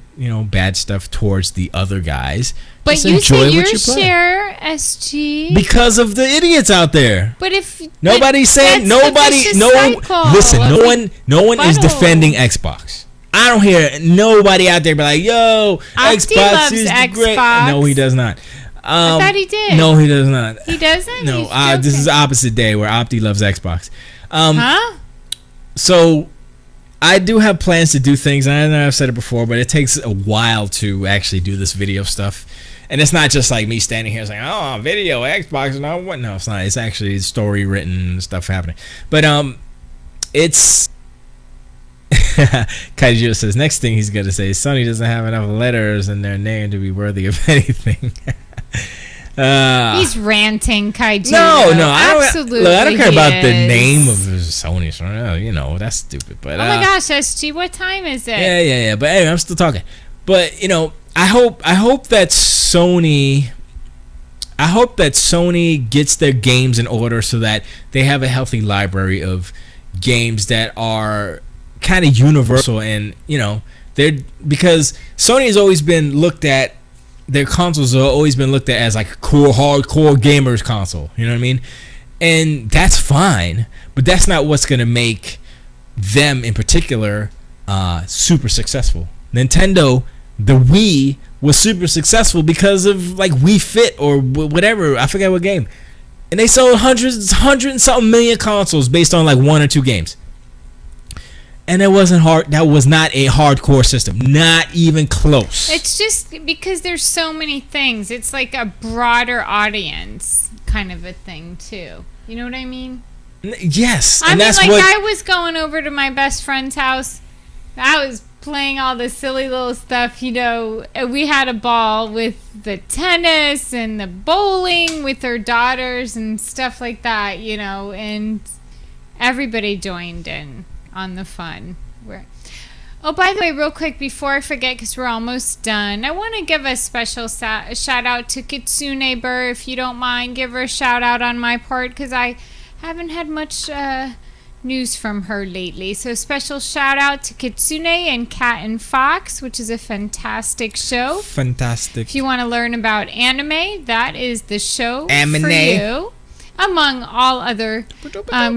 bad stuff towards the other guys. But just you enjoy say what your you play. Share, SG. Because of the idiots out there. But if nobody's saying, no one is defending Xbox. I don't hear nobody out there be like, yo, Xbox is great. No, he does not. I thought he did. No, he does not. He doesn't? No, this is the opposite day where Opti loves Xbox. Huh? So I do have plans to do things. I know I've said it before, but it takes a while to actually do this video stuff. And it's not just like me standing here saying, oh, video, Xbox, and all what. No, it's not. It's actually story written stuff happening. But it's Kaiju says next thing he's gonna say, Sony doesn't have enough letters in their name to be worthy of anything. He's ranting, Kaiju. No, absolutely. I don't care about the name of Sony. So, that's stupid. But oh my gosh, SG, what time is it? Yeah. But anyway, I'm still talking. But I hope that Sony gets their games in order so that they have a healthy library of games that are kind of universal, and because Sony has always been looked at. Their consoles have always been looked at as like a cool, hardcore gamers console. You know what I mean? And that's fine, but that's not what's gonna make them in particular super successable. Nintendo, the Wii was super successful because of like Wii Fit or whatever. I forget what game, and they sold hundred and something million consoles based on like one or two games. And it wasn't hard. That was not a hardcore system. Not even close. It's just because there's so many things. It's like a broader audience kind of a thing too. You know what I mean? Yes. I was going over to my best friend's house. I was playing all the silly little stuff. We had a ball with the tennis and the bowling with her daughters and stuff like that. And everybody joined in on the fun. Oh, by the way, real quick before I forget, because we're almost done, I want to give a special shout out to Kitsune Burr, if you don't mind. Give her a shout out on my part, because I haven't had much news from her lately. So special shout out to Kitsune and Cat and Fox, which is a fantastic show. Fantastic. If you want to learn about anime, that is the show for you. Among all other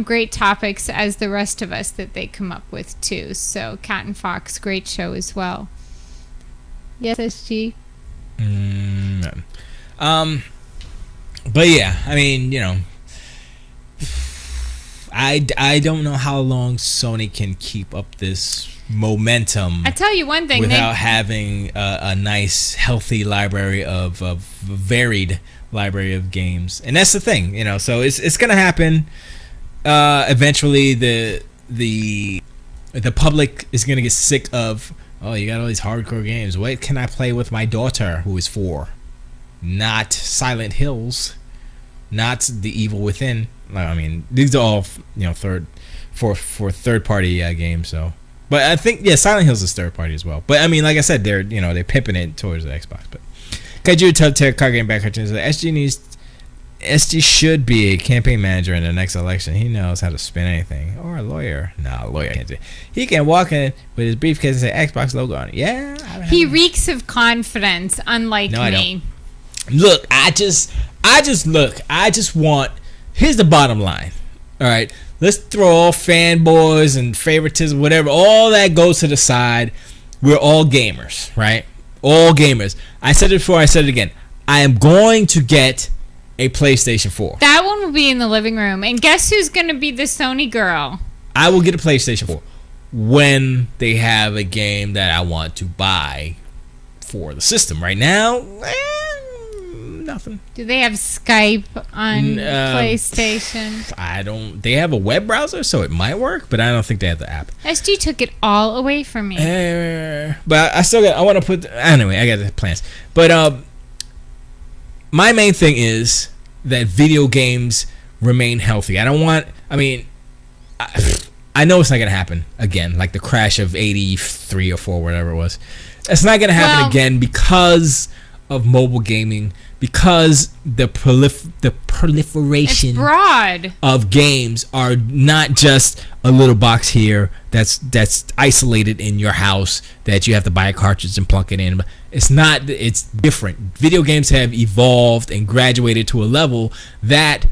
great topics as the rest of us that they come up with too. So Cat and Fox, great show as well. Yes, SG. But yeah, I mean, I don't know how long Sony can keep up this momentum. I tell you one thing, without having a nice, healthy library of varied library of games, and that's the thing, So it's gonna happen. Eventually, the public is gonna get sick of. Oh, you got all these hardcore games. What can I play with my daughter who is 4? Not Silent Hills, not The Evil Within. I mean, these are all third party games. So, but I think Silent Hills is third party as well. But I mean, like I said, they're pimping it towards the Xbox. But Kaiju Telltale card game back cartoons. SG needs SG should be a campaign manager in the next election. He knows how to spin anything. Or a lawyer. No, a lawyer can't do it. He can walk in with his briefcase and say Xbox logo on it. Yeah. He reeks of confidence, unlike me. I don't. Look, I just want. Here's the bottom line. All right, let's throw all fanboys and favoritism, whatever. All that goes to the side. We're all gamers, right? All gamers. I said it before. I said it again. I am going to get a PlayStation 4. That one will be in the living room. And guess who's going to be the Sony girl? I will get a PlayStation 4 when they have a game that I want to buy for the system. Right now, nothing. Do they have Skype on PlayStation? I don't. They have a web browser, so it might work, but I don't think they have the app. SG took it all away from me. But I still got. I want to put. Anyway, I got the plans. But my main thing is that video games remain healthy. I don't want. I mean, I know it's not gonna happen again, like the crash of '83 or '4, whatever it was. It's not gonna happen again because of mobile gaming. Because the proliferation of games are not just a little box here that's isolated in your house that you have to buy a cartridge and plug it in. It's not. It's different. Video games have evolved and graduated to a level that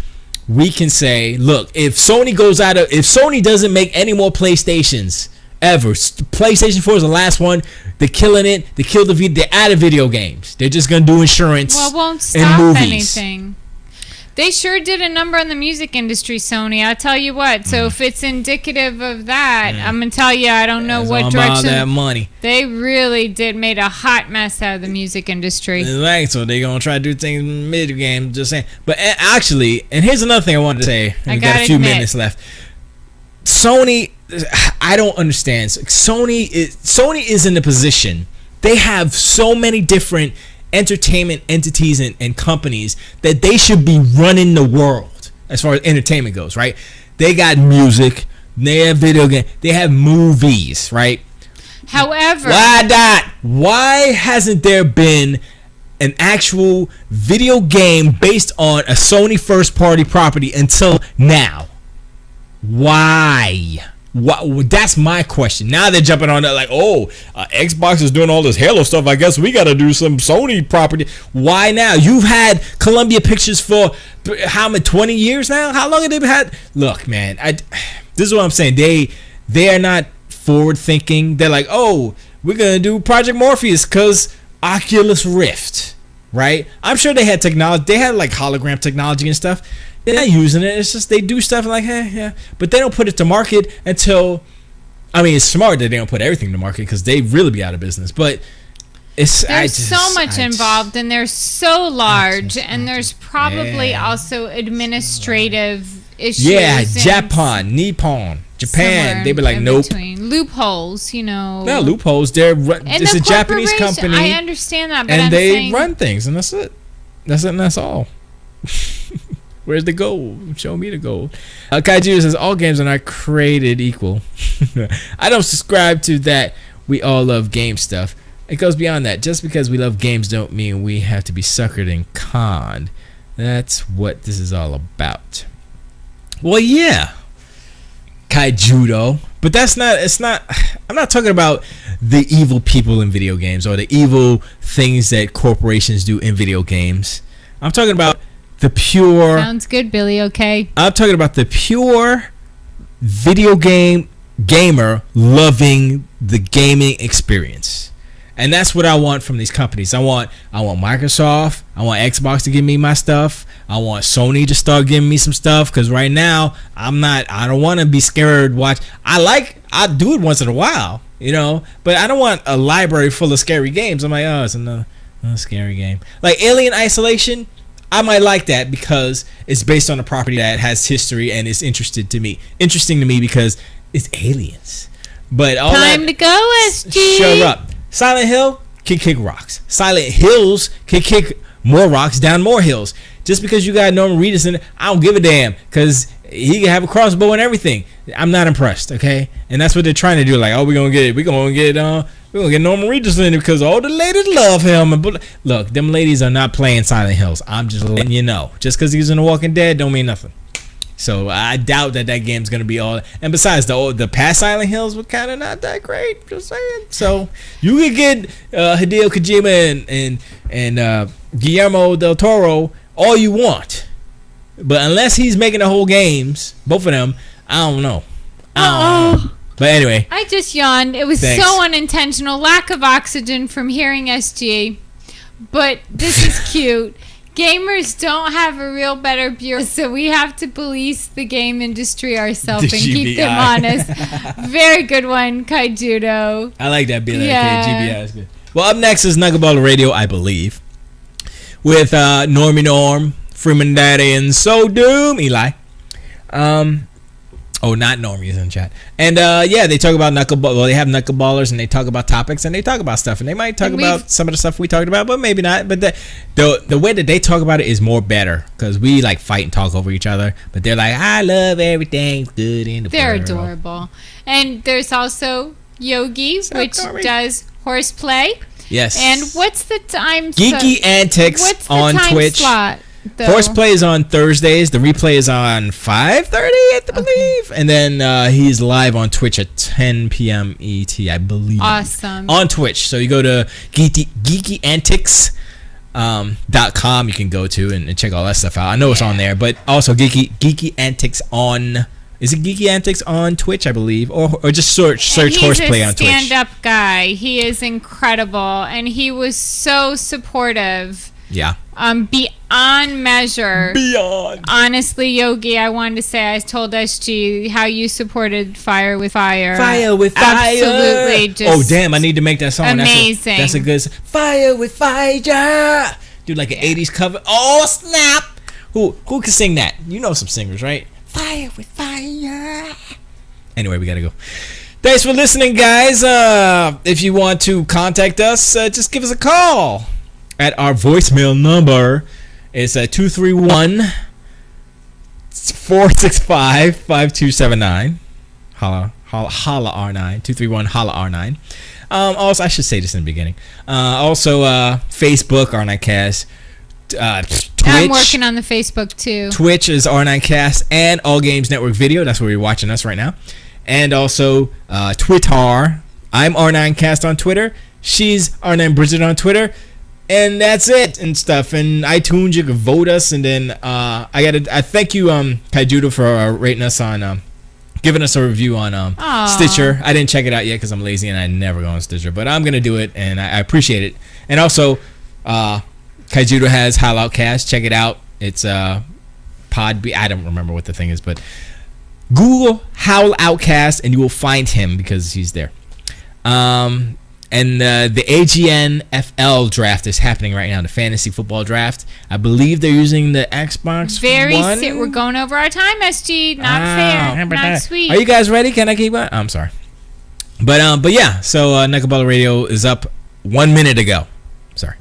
we can say, look, if Sony doesn't make any more PlayStations ever, PlayStation 4 is the last one. They're killing it. They killed the video. They're out of video games. They're just gonna do insurance. Well, it won't stop anything. They sure did a number on the music industry, Sony. I'll tell you what. So if it's indicative of that, I'm gonna tell you, I don't know what direction. All that money. They really made a hot mess out of the music industry. Right. So they're gonna try to do things in mid game. Just saying. But actually, and here's another thing I wanted to say. We got a few minutes left. Sony. I don't understand. Sony is in a position. They have so many different entertainment entities and companies that they should be running the world as far as entertainment goes, right? They got music, they have video game, they have movies, right? However, why hasn't there been an actual video game based on a Sony first party property until now? Why? That's my question. Now they're jumping on that like, Xbox is doing all this Halo stuff. I guess we got to do some Sony property. Why now? You've had Columbia Pictures for how many 20 years now? How long have they had? Look, man, this is what I'm saying. They are not forward thinking. They're like, we're gonna do Project Morpheus because Oculus Rift, right? I'm sure they had technology. They had like hologram technology and stuff. They're not using it. It's just they do stuff like, yeah. But they don't put it to market until. I mean, it's smart that they don't put everything to market because they really be out of business. But there's so much involved, and they're so large, and there's probably also administrative issues. Yeah, Japan. They be like, nope. Loopholes, No loopholes. It's a Japanese company. I understand that, but and they run things, and that's it. And that's all. Where's the gold? Show me the gold. Kaiju says all games are not created equal. I don't subscribe to that. We all love game stuff. It goes beyond that. Just because we love games don't mean we have to be suckered and conned. That's what this is all about. Well, yeah, Kaijudo, but that's not. It's not. I'm not talking about the evil people in video games or the evil things that corporations do in video games. I'm talking about the pure. Sounds good, Billy. Okay. I'm talking about the pure video gamer loving the gaming experience, and that's what I want from these companies. I want Microsoft. I want Xbox to give me my stuff. I want Sony to start giving me some stuff because right now I don't want to be scared. I do it once in a while, but I don't want a library full of scary games. I'm like, it's another scary game like Alien Isolation. I might like that because it's based on a property that has history and is interesting to me because it's aliens. But all time to go, SG. Shut up. Silent Hill can kick rocks. Silent Hills can kick more rocks down more hills. Just because you got Norman Reedus in it, I don't give a damn because he can have a crossbow and everything. I'm not impressed, okay? And that's what they're trying to do. Like, we're gonna get We gonna get Norman Reedus in it because all the ladies love him. And look, them ladies are not playing Silent Hills. I'm just letting you know. Just because he's in The Walking Dead don't mean nothing. So I doubt that game's gonna be all. And besides, the past Silent Hills were kind of not that great. Just saying. So you can get Hideo Kojima and Guillermo del Toro all you want, but unless he's making the whole games, both of them, I don't know. But anyway, I just yawned. It was so unintentional. Lack of oxygen from hearing SG. But this is cute. Gamers don't have a real better bureau, so we have to police the game industry ourselves and keep them honest. Very good one, Kaijudo. I like that. GBI is good. Well, up next is Knuckleball Radio, I believe, with Normie Norm, Freeman Daddy, and So Doom, Eli. Oh, not Normie's in chat. And yeah, they talk about knuckleball. Well, they have knuckleballers, and they talk about topics, and they talk about stuff, and they might talk about some of the stuff we talked about, but maybe not. But the way that they talk about it is more better because we like fight and talk over each other. But they're like, I love everything good in the world. They're adorable. And there's also Yogi, which does horseplay. Yes. And what's the time? Geeky Antics on Twitch. Slot? Horseplay is on Thursdays. The replay is on 5:30, I believe. And then he's live on Twitch at 10 p.m. ET, I believe. Awesome. On Twitch. So you go to geekyantics.com you can go to and check all that stuff out. I know it's on there, but also Geeky Antics on... Is it Geeky Antics on Twitch, I believe? Or just search Horseplay on Twitch. He's a stand-up guy. He is incredible. And he was so supportive. Yeah. Beyond measure. Beyond. Honestly, Yogi, I wanted to say I told SG how you supported Fire with Fire. Fire with Fire. Absolutely. Just damn, I need to make that song. Amazing. That's a good Fire with Fire. Do like an 80s cover. Oh, snap. Who can sing that? You know some singers, right? Fire with Fire. Anyway, we gotta go. Thanks for listening, guys. If you want to contact us, just give us a call. At our voicemail number, it's 231-465-5279. Holla R9. 231 holla R9. Also, I should say this in the beginning. Also, Facebook R9cast. Twitch. I'm working on the Facebook too. Twitch is R9cast and All Games Network Video. That's where you're watching us right now. And also Twitter. I'm R9cast on Twitter. She's R9 Brigitte on Twitter. And that's it and stuff. And iTunes, you can vote us. And then I thank you, Kaijudo, for rating us on, giving us a review on Stitcher. I didn't check it out yet because I'm lazy and I never go on Stitcher, but I'm gonna do it and I appreciate it. And also, Kaijudo has Howl Outcast. Check it out. It's Podbean. I don't remember what the thing is, but Google Howl Outcast and you will find him because he's there. And the AGN FL draft is happening right now, the fantasy football draft. I believe they're using the Xbox One. We're going over our time, SG. Not fair. Not sweet. Are you guys ready? Can I keep on? I'm sorry. But yeah, so Knuckleball Radio is up 1 minute ago. Sorry.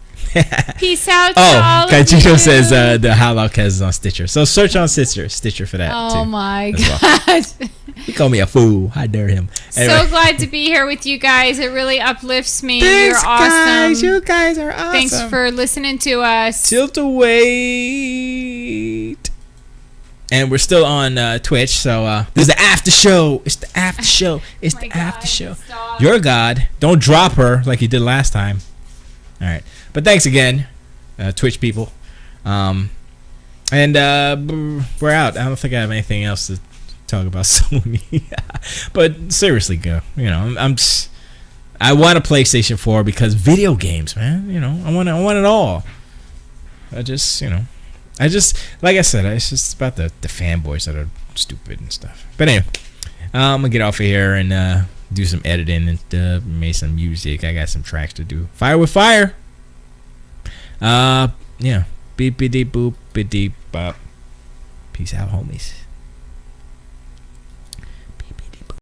Peace out to all of you. Kaijudo says the Howl Outcast is on Stitcher. So search on Stitcher for that too. Oh my gosh. He called me a fool. I dare him. Anyway. So glad to be here with you guys. It really uplifts me. Thanks, You're awesome. Guys. You guys are awesome. Thanks for listening to us. Tilt Await. And we're still on Twitch, so there's the after show. It's the after show. It's the after show. You're God. Don't drop her like you did last time. All right. But thanks again, Twitch people. And we're out. I don't think I have anything else to talk about Sony. But seriously, go. You know, I want a PlayStation 4 because video games, man. You know, I want it all. Like I said, it's just about the fanboys that are stupid and stuff. But anyway, I'm gonna get off of here and do some editing and make some music. I got some tracks to do. Fire with Fire. Yeah. Beep, beep, boop, beep, bop. Peace out, homies.